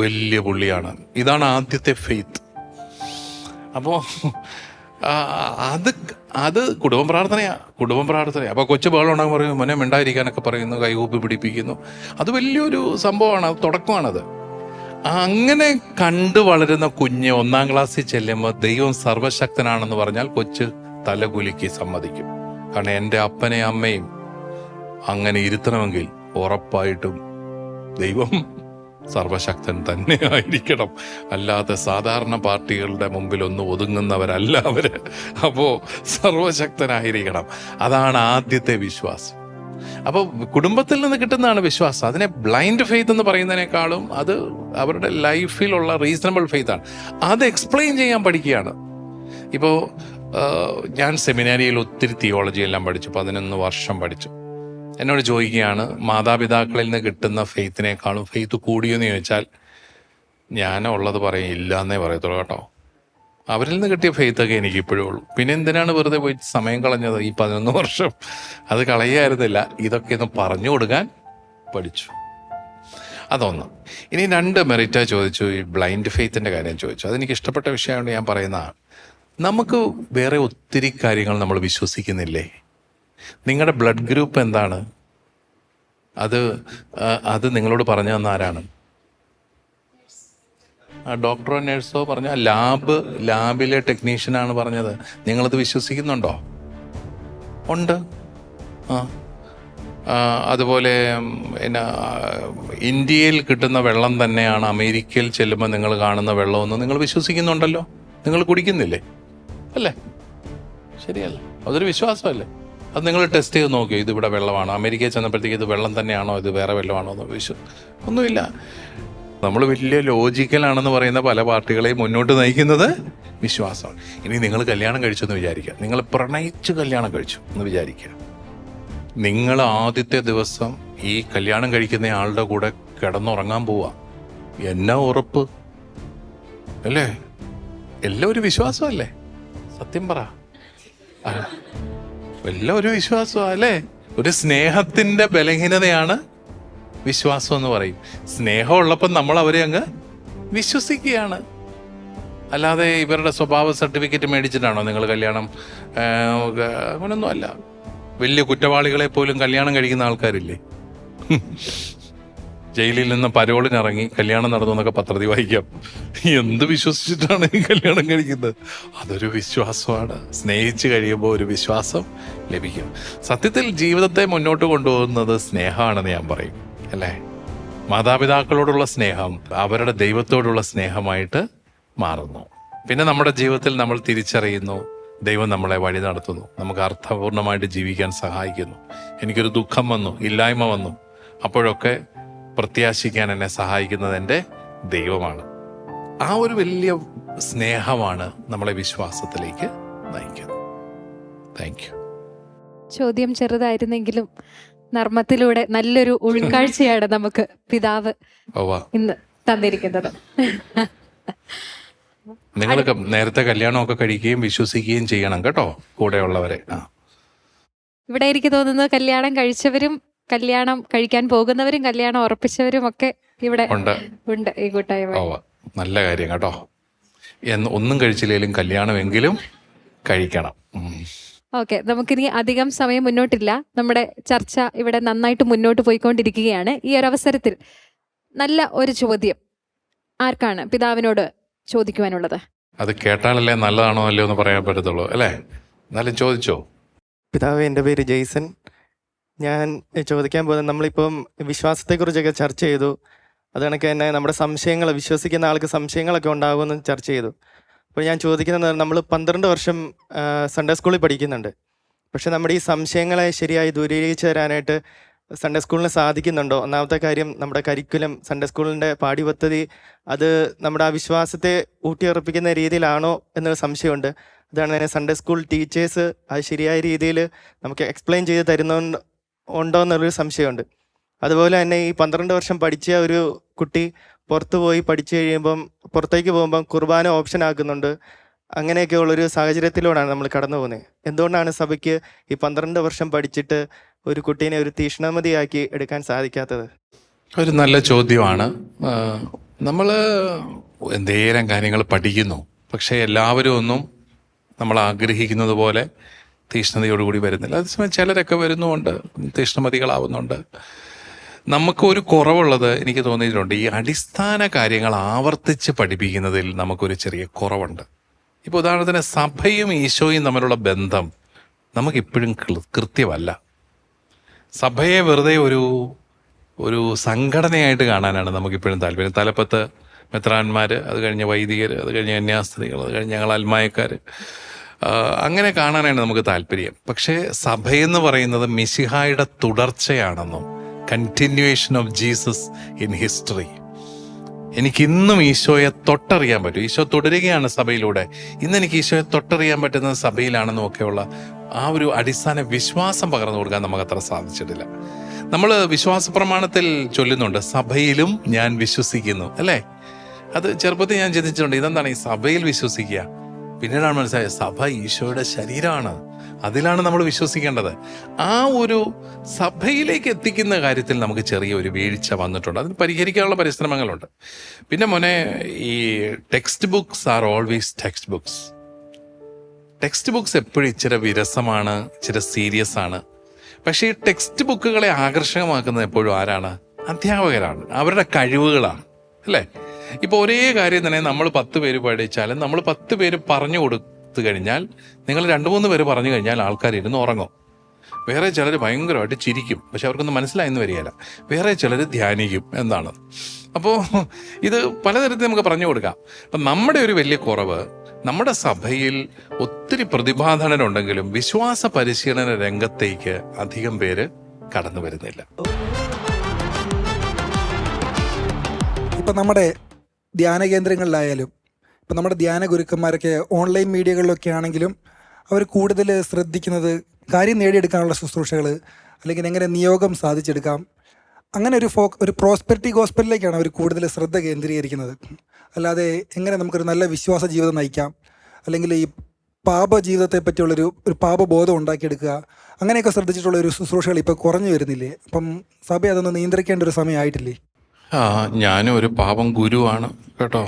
വലിയ പുള്ളിയാണ്. ഇതാണ് ആദ്യത്തെ ഫെയ്ത്ത്. അപ്പോൾ അത് കുടുംബ പ്രാർത്ഥനയാണ്. അപ്പോൾ കൊച്ചു ബഹളം ഉണ്ടാകും, പറയും മോനെ മിണ്ടായിരിക്കാനൊക്കെ പറയുന്നു, കൈകൂപ്പി പിടിപ്പിക്കുന്നു. അത് വലിയൊരു സംഭവമാണ്, അത് തുടക്കമാണത്. അങ്ങനെ കണ്ടു വളരുന്ന കുഞ്ഞ് 1-ാം ക്ലാസ്സിൽ ചെല്ലുമ്പോൾ ദൈവം സർവശക്തനാണെന്ന് പറഞ്ഞാൽ കൊച്ച് തലകുലുക്കി സമ്മതിക്കും. കാരണം എൻ്റെ അപ്പനെയും അമ്മയും അങ്ങനെ ഇരുത്തണമെങ്കിൽ ഉറപ്പായിട്ടും ദൈവം സർവശക്തൻ തന്നെ ആയിരിക്കണം. അല്ലാതെ സാധാരണ പാർട്ടികളുടെ മുമ്പിലൊന്നും ഒതുങ്ങുന്നവരല്ല അവര്. അപ്പോൾ സർവശക്തനായിരിക്കണം. അതാണ് ആദ്യത്തെ വിശ്വാസം. അപ്പോൾ കുടുംബത്തിൽ നിന്ന് കിട്ടുന്നതാണ് വിശ്വാസം. അതിനെ ബ്ലൈൻഡ് ഫെയ്ത്ത് എന്ന് പറയുന്നതിനേക്കാളും അത് അവരുടെ ലൈഫിലുള്ള റീസണബിൾ ഫെയ്ത്താണ്. അത് എക്സ്പ്ലെയിൻ ചെയ്യാൻ പഠിക്കുകയാണ്. ഇപ്പോൾ ഞാൻ സെമിനാരിയിൽ ഒത്തിരി തിയോളജി എല്ലാം പഠിച്ചു, 11 വർഷം പഠിച്ചു. എന്നോട് ചോദിക്കുകയാണ്, മാതാപിതാക്കളിൽ നിന്ന് കിട്ടുന്ന ഫെയ്ത്തിനേക്കാളും ഫെയ്ത്ത് കൂടിയെന്ന് ചോദിച്ചാൽ ഞാൻ ഉള്ളത് പറയും, ഇല്ല എന്നേ പറയത്തുള്ളൂ കേട്ടോ. അവരിൽ നിന്ന് കിട്ടിയ ഫെയ്ത്തൊക്കെ എനിക്ക് ഇപ്പോഴും ഉള്ളൂ. പിന്നെ എന്തിനാണ് വെറുതെ പോയി സമയം കളഞ്ഞത് ഈ 11 വർഷം? അത് കളയായിരുന്നില്ല. ഇതൊക്കെ ഒന്ന് പറഞ്ഞു കൊടുക്കാൻ പഠിച്ചു. അതൊന്ന്. ഇനി 2 മെറിറ്റാ ചോദിച്ചു, ഈ ബ്ലൈൻഡ് ഫെയ്ത്തിൻ്റെ കാര്യം ചോദിച്ചു. അതെനിക്ക് ഇഷ്ടപ്പെട്ട വിഷയമാണ് ഞാൻ പറയുന്നതാണ്. നമുക്ക് വേറെ ഒത്തിരി കാര്യങ്ങൾ നമ്മൾ വിശ്വസിക്കുന്നില്ലേ? നിങ്ങളുടെ ബ്ലഡ് ഗ്രൂപ്പ് എന്താണ്? അത് നിങ്ങളോട് പറഞ്ഞു തന്ന ആരാണ്? ഡോക്ടറോ നേഴ്സോ പറഞ്ഞ ലാബിലെ ടെക്നീഷ്യനാണ് പറഞ്ഞത്. നിങ്ങളത് വിശ്വസിക്കുന്നുണ്ടോ? ഉണ്ട്. അതുപോലെ ഇന്ത്യയിൽ കിട്ടുന്ന വെള്ളം തന്നെയാണ് അമേരിക്കയിൽ ചെല്ലുമ്പോൾ നിങ്ങൾ കാണുന്ന വെള്ളമെന്ന് നിങ്ങൾ വിശ്വസിക്കുന്നുണ്ടല്ലോ. നിങ്ങൾ കുടിക്കുന്നില്ലേ? അല്ലേ? ശരിയല്ല? അതൊരു വിശ്വാസമല്ലേ? അത് നിങ്ങൾ ടെസ്റ്റ് ചെയ്ത് നോക്കിയോ, ഇതിവിടെ വെള്ളമാണോ? അമേരിക്കയിൽ ചെന്നപ്പോഴത്തേക്ക് ഇത് വെള്ളം തന്നെയാണോ, ഇത് വേറെ വെള്ളമാണോ എന്ന് ഒന്നുമില്ല. നമ്മൾ വലിയ ലോജിക്കലാണെന്ന് പറയുന്ന പല പാർട്ടികളെയും മുന്നോട്ട് നയിക്കുന്നത് വിശ്വാസമാണ്. ഇനി നിങ്ങൾ കല്യാണം കഴിച്ചെന്ന് വിചാരിക്കുക, നിങ്ങൾ പ്രണയിച്ച് കല്യാണം കഴിച്ചു എന്ന് വിചാരിക്കുക. നിങ്ങൾ ആദ്യത്തെ ദിവസം ഈ കല്യാണം കഴിക്കുന്ന ആളുടെ കൂടെ കിടന്നുറങ്ങാൻ പോവാ. എന്നാ ഉറപ്പ് അല്ലേ? എല്ലാം ഒരു വിശ്വാസമല്ലേ? സത്യം പറ, എല്ലാം ഒരു വിശ്വാസമാണ് അല്ലേ? ഒരു സ്നേഹത്തിന്റെ ബലഹീനതയാണ് വിശ്വാസം എന്ന് പറയും. സ്നേഹം ഉള്ളപ്പോൾ നമ്മൾ അവരെ അങ്ങ് വിശ്വസിക്കുകയാണ്. അല്ലാതെ ഇവരുടെ സ്വഭാവ സർട്ടിഫിക്കറ്റ് മേടിച്ചിട്ടാണോ നിങ്ങൾ കല്യാണം? അങ്ങനൊന്നും അല്ല. വലിയ കുറ്റവാളികളെ പോലും കല്യാണം കഴിക്കുന്ന ആൾക്കാരില്ലേ? ജയിലിൽ നിന്ന് പരോളിനിറങ്ങി കല്യാണം നടന്നു എന്നൊക്കെ പത്രത്തിൽ വായിക്കാം. എന്ത് വിശ്വസിച്ചിട്ടാണ് ഈ കല്യാണം കഴിക്കുന്നത്? അതൊരു വിശ്വാസമാണ്. സ്നേഹിച്ച് കഴിയുമ്പോൾ ഒരു വിശ്വാസം ലഭിക്കും. സത്യത്തിൽ ജീവിതത്തെ മുന്നോട്ട് കൊണ്ടുപോകുന്നത് സ്നേഹമാണെന്ന് ഞാൻ പറയും, അല്ലേ? മാതാപിതാക്കളോടുള്ള സ്നേഹം അവരുടെ ദൈവത്തോടുള്ള സ്നേഹമായിട്ട് മാറുന്നു. പിന്നെ നമ്മുടെ ജീവിതത്തിൽ നമ്മൾ തിരിച്ചറിയുന്നു, ദൈവം നമ്മളെ വഴി നടത്തുന്നു, നമുക്ക് അർത്ഥപൂർണമായിട്ട് ജീവിക്കാൻ സഹായിക്കുന്നു. എനിക്കൊരു ദുഃഖം വന്നു, ഇല്ലായ്മ വന്നു, അപ്പോഴൊക്കെ പ്രത്യാശിക്കാൻ എന്നെ സഹായിക്കുന്നത് എൻ്റെ ദൈവമാണ്. ആ ഒരു വലിയ സ്നേഹമാണ് നമ്മളെ വിശ്വാസത്തിലേക്ക് നയിക്കുന്നത്. Thank you. ചോദ്യം ചെറുതായിരുന്നെങ്കിലും നർമ്മത്തിലൂടെ നല്ലൊരു ഉൾക്കാഴ്ചയാണ് നമുക്ക് പിതാവ് ഇന്ന് തന്നിരിക്കുന്നത്. നിങ്ങളൊക്കെ നേരത്തെ കല്യാണമൊക്കെ കഴിക്കുകയും വിശ്വസിക്കുകയും ചെയ്യണം കേട്ടോ, കൂടെയുള്ളവരെ. ഇവിടെ എനിക്ക് തോന്നുന്നത് കല്യാണം കഴിച്ചവരും കല്യാണം കഴിക്കാൻ പോകുന്നവരും കല്യാണം ഉറപ്പിച്ചവരും ഒക്കെ ഇവിടെ ഉണ്ട് ഈ കൂട്ടായ്മ. നല്ല കാര്യം കേട്ടോ. ഒന്നും കഴിച്ചില്ലെങ്കിലും കല്യാണമെങ്കിലും കഴിക്കണം. ഓക്കെ, നമുക്കിനി അധികം സമയം മുന്നോട്ടില്ല. നമ്മുടെ ചർച്ച ഇവിടെ നന്നായിട്ട് മുന്നോട്ട് പോയിക്കൊണ്ടിരിക്കുകയാണ്. ഈ ഒരു അവസരത്തിൽ നല്ല ഒരു ചോദ്യം ആർക്കാണ് പിതാവിനോട് ചോദിക്കുവാനുള്ളത്? അത് കേട്ടാലല്ലേ നല്ലതാണോ അല്ലയോ എന്ന് പറയാൻ പറ്റത്തുള്ളൂ, അല്ലേ? എന്നാലും ചോദിച്ചോ. പിതാവ്, എൻ്റെ പേര് ജെയ്സൺ. ഞാൻ ചോദിക്കാൻ പോകുന്നത്, നമ്മളിപ്പം വിശ്വാസത്തെക്കുറിച്ചൊക്കെ ചർച്ച ചെയ്തു. അത് കണക്ക് തന്നെ നമ്മുടെ സംശയങ്ങൾ, വിശ്വസിക്കുന്ന ആൾക്ക് സംശയങ്ങളൊക്കെ ഉണ്ടാകുമെന്ന് ചർച്ച ചെയ്തു. അപ്പോൾ ഞാൻ ചോദിക്കുന്നത്, നമ്മൾ 12 വർഷം സൺഡേ സ്കൂളിൽ പഠിക്കുന്നുണ്ട്. പക്ഷെ നമ്മുടെ ഈ സംശയങ്ങളെ ശരിയായി ദൂരീകരിച്ച് തരാനായിട്ട് സൺഡേ സ്കൂളിന് സാധിക്കുന്നുണ്ടോ? ഒന്നാമത്തെ കാര്യം, നമ്മുടെ കരിക്കുലം, സൺഡേ സ്കൂളിൻ്റെ പാഠ്യപദ്ധതി, അത് നമ്മുടെ ആ വിശ്വാസത്തെ ഊട്ടിയുറപ്പിക്കുന്ന രീതിയിലാണോ എന്നൊരു സംശയമുണ്ട്. അതാണ് തന്നെ സൺഡേ സ്കൂൾ ടീച്ചേഴ്സ് അത് ശരിയായ രീതിയിൽ നമുക്ക് എക്സ്പ്ലെയിൻ ചെയ്ത് തരുന്നുണ്ടോ എന്നുള്ളൊരു സംശയമുണ്ട്. അതുപോലെ തന്നെ ഈ 12 വർഷം പഠിച്ച ഒരു കുട്ടി പുറത്തു പോയി പഠിച്ചു കഴിയുമ്പം, പുറത്തേക്ക് പോകുമ്പം കുർബാന ഓപ്ഷൻ ആക്കുന്നുണ്ട്. അങ്ങനെയൊക്കെ ഉള്ളൊരു സാഹചര്യത്തിലൂടെയാണ് നമ്മൾ കടന്നു പോകുന്നത്. എന്തുകൊണ്ടാണ് സഭയ്ക്ക് ഈ 12 വർഷം പഠിച്ചിട്ട് ഒരു കുട്ടീനെ ഒരു തീക്ഷ്ണമതിയാക്കി എടുക്കാൻ സാധിക്കാത്തത്? ഒരു നല്ല ചോദ്യമാണ്. നമ്മൾ എന്തേരം കാര്യങ്ങൾ പഠിക്കുന്നു, പക്ഷേ എല്ലാവരും ഒന്നും നമ്മൾ ആഗ്രഹിക്കുന്നത് പോലെ തീക്ഷ്ണതയോടുകൂടി വരുന്നില്ല. അതേസമയം ചിലരൊക്കെ വരുന്നുമുണ്ട്, തീക്ഷ്ണമതികളാവുന്നുണ്ട്. നമുക്കൊരു കുറവുള്ളത് എനിക്ക് തോന്നിയിട്ടുണ്ട്, ഈ അടിസ്ഥാന കാര്യങ്ങൾ ആവർത്തിച്ച് പഠിപ്പിക്കുന്നതിൽ നമുക്കൊരു ചെറിയ കുറവുണ്ട്. ഇപ്പോൾ ഉദാഹരണത്തിന് സഭയും ഈശോയും തമ്മിലുള്ള ബന്ധം നമുക്കിപ്പോഴും കൃത്യമല്ല. സഭയെ വെറുതെ ഒരു സംഘടനയായിട്ട് കാണാനാണ് നമുക്കിപ്പോഴും താല്പര്യം. തലപ്പത്ത് മെത്രാന്മാർ, അത് കഴിഞ്ഞ് വൈദികർ, അത് കഴിഞ്ഞ് കന്യാസ്ത്രീകൾ, അത് കഴിഞ്ഞ് ഞങ്ങൾ അൽമായക്കാർ, അങ്ങനെ കാണാനാണ് നമുക്ക് താല്പര്യം. പക്ഷേ സഭയെന്ന് പറയുന്നത് മിശിഹായുടെ തുടർച്ചയാണെന്നും, continuation of Jesus in history. എനിക്കിന്നും ഈശോയെ തൊട്ടറിയാൻ പറ്റും. ഈശോ തുടരുകയാണ് സഭയിലൂടെ. ഇന്ന് എനിക്ക് ഈശോയെ തൊട്ടറിയാൻ പറ്റുന്നത് സഭയിലാണെന്നും ഒക്കെയുള്ള ആ ഒരു അടിസ്ഥാന വിശ്വാസം പകർന്നു കൊടുക്കാൻ നമുക്ക് അത്ര സാധിച്ചിട്ടില്ല. നമ്മൾ വിശ്വാസ പ്രമാണത്തിൽ ചൊല്ലുന്നുണ്ട്, സഭയിലും ഞാൻ വിശ്വസിക്കുന്നു, അല്ലേ? അത് ചെറുപ്പത്തിൽ ഞാൻ ചിന്തിച്ചിട്ടുണ്ട്, ഇതെന്താണ് ഈ സഭയിൽ വിശ്വസിക്കുക? പിന്നീടാണ് മനസ്സിലായത്, സഭ ഈശോയുടെ ശരീരമാണ്, അതിലാണ് നമ്മൾ വിശ്വസിക്കേണ്ടത്. ആ ഒരു സഭയിലേക്ക് എത്തിക്കുന്ന കാര്യത്തിൽ നമുക്ക് ചെറിയൊരു വീഴ്ച വന്നിട്ടുണ്ട്. അതിന് പരിഹരിക്കാനുള്ള പരിശ്രമങ്ങളുണ്ട്. പിന്നെ മോനെ, ഈ text books are always text books. Text books എപ്പോഴും ഇച്ചിരി വിരസമാണ്, ഇച്ചിരി സീരിയസ് ആണ്. പക്ഷേ ഈ ടെക്സ്റ്റ് ബുക്കുകളെ ആകർഷകമാക്കുന്നത് എപ്പോഴും ആരാണ്? അധ്യാപകരാണ്, അവരുടെ കഴിവുകളാണ്, അല്ലേ? ഇപ്പോൾ ഒരേ കാര്യം തന്നെ നമ്മൾ 10 പേര് പഠിച്ചാലും നമ്മൾ 10 പേര് പറഞ്ഞു കൊടുത്തു കഴിഞ്ഞാൽ, നിങ്ങൾ 2-3 പേര് പറഞ്ഞു കഴിഞ്ഞാൽ ആൾക്കാർ ഇരുന്ന് ഉറങ്ങും. വേറെ ചിലർ ഭയങ്കരമായിട്ട് ചിരിക്കും, പക്ഷെ അവർക്കൊന്നും മനസ്സിലായെന്ന് വരികയില്ല. വേറെ ചിലർ ധ്യാനിക്കും എന്താണ്. അപ്പോൾ ഇത് പലതരത്തിൽ നമുക്ക് പറഞ്ഞു കൊടുക്കാം. അപ്പം നമ്മുടെ ഒരു വലിയ കുറവ്, നമ്മുടെ സഭയിൽ ഒത്തിരി പ്രതിഭാധനരുണ്ടെങ്കിലും വിശ്വാസ പരിശീലന രംഗത്തേക്ക് അധികം പേര് കടന്നു വരുന്നില്ല. ഇപ്പം നമ്മുടെ ധ്യാന കേന്ദ്രങ്ങളിലായാലും, ഇപ്പം നമ്മുടെ ധ്യാന ഗുരുക്കന്മാരൊക്കെ ഓൺലൈൻ മീഡിയകളിലൊക്കെ ആണെങ്കിലും അവർ കൂടുതൽ ശ്രദ്ധിക്കുന്നത് കാര്യം നേടിയെടുക്കാനുള്ള ശുശ്രൂഷകൾ, അല്ലെങ്കിൽ എങ്ങനെ നിയോഗം സാധിച്ചെടുക്കാം, അങ്ങനെ ഒരു പ്രോസ്പെരിറ്റി ഗോസ്പലിലേക്കാണ് അവർ കൂടുതൽ ശ്രദ്ധ കേന്ദ്രീകരിക്കുന്നത്. അല്ലാതെ എങ്ങനെ നമുക്കൊരു നല്ല വിശ്വാസ ജീവിതം നയിക്കാം, അല്ലെങ്കിൽ ഈ പാപ ജീവിതത്തെ പറ്റിയുള്ളൊരു പാപബോധം ഉണ്ടാക്കിയെടുക്കുക, അങ്ങനെയൊക്കെ ശ്രദ്ധിച്ചിട്ടുള്ള ഒരു ശുശ്രൂഷകൾ ഇപ്പോൾ കുറഞ്ഞു വരുന്നില്ലേ? അപ്പം സഭ അതൊന്ന് നിയന്ത്രിക്കേണ്ട ഒരു സമയമായിട്ടില്ലേ? ഞാനും ഒരു പാപം ഗുരുവാണ് കേട്ടോ.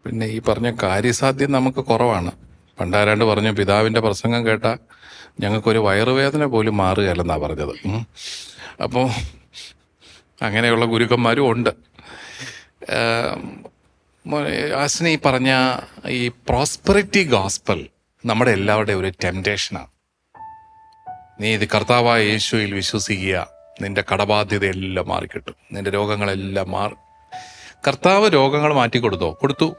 പിന്നെ ഈ പറഞ്ഞ കാര്യസാധ്യം നമുക്ക് കുറവാണ്. പണ്ടാരാണ്ട് പറഞ്ഞു, പിതാവിൻ്റെ പ്രസംഗം കേട്ടാൽ ഞങ്ങൾക്കൊരു വയറുവേദന പോലും മാറുകയല്ലെന്നാണ് പറഞ്ഞത്. അപ്പോൾ അങ്ങനെയുള്ള ഗുരുക്കന്മാരും ഉണ്ട്. ആസിനെ ഈ പറഞ്ഞ ഈ പ്രോസ്പെറിറ്റി ഗോസ്പൽ നമ്മുടെ എല്ലാവരുടെയും ഒരു ടെംപ്റ്റേഷനാണ്. നീ ഇത് കർത്താവായ യേശുവിൽ വിശ്വസിക്കുക, നിന്റെ കടബാധ്യതയെല്ലാം മാറിക്കിട്ടും, നിന്റെ രോഗങ്ങളെല്ലാം മാറും. കർത്താവ് രോഗങ്ങൾ കൊടുത്തു.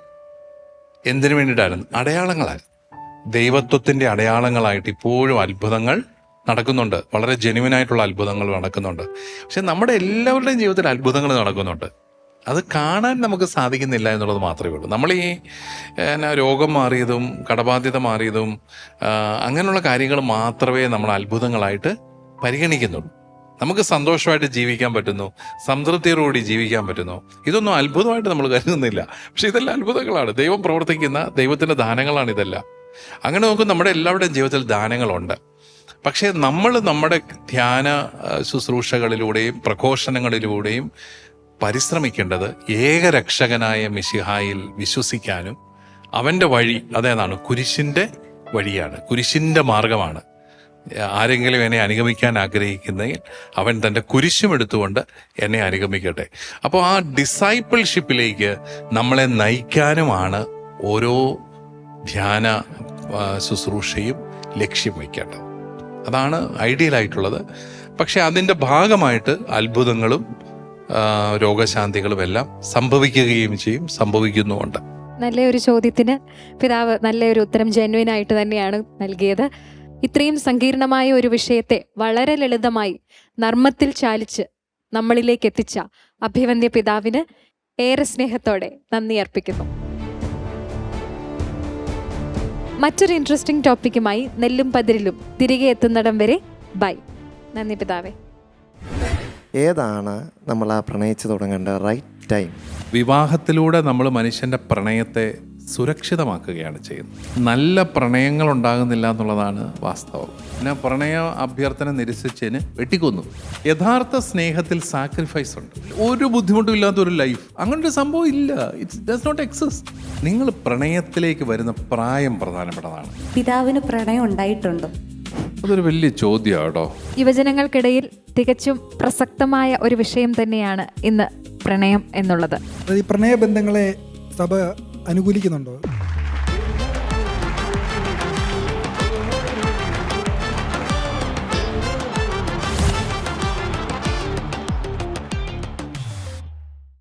എന്തിനു വേണ്ടിയിട്ടായിരുന്നു? അടയാളങ്ങളായിരുന്നു. ദൈവത്വത്തിൻ്റെ അടയാളങ്ങളായിട്ട് ഇപ്പോഴും അത്ഭുതങ്ങൾ നടക്കുന്നുണ്ട്. വളരെ ജെന്യുവനായിട്ടുള്ള അത്ഭുതങ്ങൾ നടക്കുന്നുണ്ട്. പക്ഷെ നമ്മുടെ എല്ലാവരുടെയും ജീവിതത്തിൽ അത്ഭുതങ്ങൾ നടക്കുന്നുണ്ട്. അത് കാണാൻ നമുക്ക് സാധിക്കുന്നില്ല എന്നുള്ളത് മാത്രമേ ഉള്ളൂ. നമ്മൾ ഈ രോഗം മാറിയതും കടബാധ്യത മാറിയതും അങ്ങനെയുള്ള കാര്യങ്ങൾ മാത്രമേ നമ്മൾ അത്ഭുതങ്ങളായിട്ട് പരിഗണിക്കുന്നുള്ളൂ. നമുക്ക് സന്തോഷമായിട്ട് ജീവിക്കാൻ പറ്റുന്നു, സംതൃപ്തിയോടുകൂടി ജീവിക്കാൻ പറ്റുന്നു, ഇതൊന്നും അത്ഭുതമായിട്ട് നമ്മൾ കരുതുന്നില്ല. പക്ഷെ ഇതെല്ലാം അത്ഭുതങ്ങളാണ്. ദൈവം പ്രവർത്തിക്കുന്ന ദൈവത്തിൻ്റെ ദാനങ്ങളാണ് ഇതെല്ലാം. അങ്ങനെ നോക്കും, നമ്മുടെ എല്ലാവരുടെയും ജീവിതത്തിൽ ദാനങ്ങളുണ്ട്. പക്ഷേ നമ്മൾ നമ്മുടെ ധ്യാന ശുശ്രൂഷകളിലൂടെയും പ്രഘോഷണങ്ങളിലൂടെയും പരിശ്രമിക്കേണ്ടത് ഏകരക്ഷകനായ മിശിഹായിൽ വിശ്വസിക്കാനും അവൻ്റെ വഴി അതേതാണ്, കുരിശിൻ്റെ വഴിയാണ്, കുരിശിൻ്റെ മാർഗമാണ്. ആരെങ്കിലും എന്നെ അനുഗമിക്കാൻ ആഗ്രഹിക്കുന്നെങ്കിൽ അവൻ തൻ്റെ കുരിശും എടുത്തുകൊണ്ട് എന്നെ അനുഗമിക്കട്ടെ. അപ്പോൾ ആ ഡിസൈപ്പിൾഷിപ്പിലേക്ക് നമ്മളെ നയിക്കാനുമാണ് ഓരോ ധ്യാന ശുശ്രൂഷയും ലക്ഷ്യം വയ്ക്കേണ്ടത്. അതാണ് ഐഡിയലായിട്ടുള്ളത്. പക്ഷെ അതിൻ്റെ ഭാഗമായിട്ട് അത്ഭുതങ്ങളും രോഗശാന്തികളും എല്ലാം സംഭവിക്കുകയും ചെയ്യും, സംഭവിക്കുന്നുമുണ്ട്. നല്ലൊരു ചോദ്യത്തിന് പിതാവ് നല്ലൊരു ഉത്തരം ജെന്യുവനായിട്ട് തന്നെയാണ് നൽകിയത്. ഇത്രയും സങ്കീർണമായ ഒരു വിഷയത്തെ വളരെ ലളിതമായി നർമ്മത്തിൽ ചാലിച്ച് നമ്മളിലേക്ക് എത്തിച്ച അഭിവന്ദ്യ പിതാവിന് ഏറെ സ്നേഹത്തോടെ നന്ദി അർപ്പിക്കുന്നു. മറ്റൊരു ഇൻട്രസ്റ്റിംഗ് ടോപ്പിക്കുമായി നെല്ലും പതിരിലും തിരികെ എത്തുന്നിടം വരെ ബൈ. നന്ദി പിതാവേ. ഏതാണ് നമ്മൾ ആ പ്രണയിച്ച് തുടങ്ങേണ്ട റൈറ്റ് ടൈം? വിവാഹത്തിലൂടെ നമ്മൾ മനുഷ്യൻ്റെ പ്രണയത്തെ സുരക്ഷിതമാക്കുകയാണ് ചെയ്യുന്നത്. നല്ല പ്രണയങ്ങൾ ഉണ്ടാകുന്നില്ല എന്നുള്ളതാണ് വാസ്തവം. പിന്നെ പ്രണയ അഭ്യർത്ഥന നിരസിച്ചതിന് വെട്ടിക്കൊന്നു. യഥാർത്ഥ സ്നേഹത്തിൽ സാക്രിഫൈസ് ഉണ്ട്. ഒരു ബുദ്ധിമുട്ടും ഇല്ലാത്തൊരു ലൈഫ്, അങ്ങനൊരു സംഭവം ഇല്ല. It's does not exist. നിങ്ങൾ പ്രണയത്തിലേക്ക് വരുന്ന പ്രായം പ്രധാനപ്പെട്ടതാണ്. പിതാവിന് പ്രണയം ഉണ്ടായിട്ടുണ്ടോ? അതൊരു വലിയ ചോദ്യമാണ് കേട്ടോ. യുവജനങ്ങൾക്കിടയിൽ തികച്ചും പ്രസക്തമായ ഒരു വിഷയം തന്നെയാണ് ഇന്ന് പ്രണയം എന്നുള്ളത്. ഈ പ്രണയബന്ധങ്ങളെ സഭ അനുകൂലിക്കുന്നുണ്ടോ?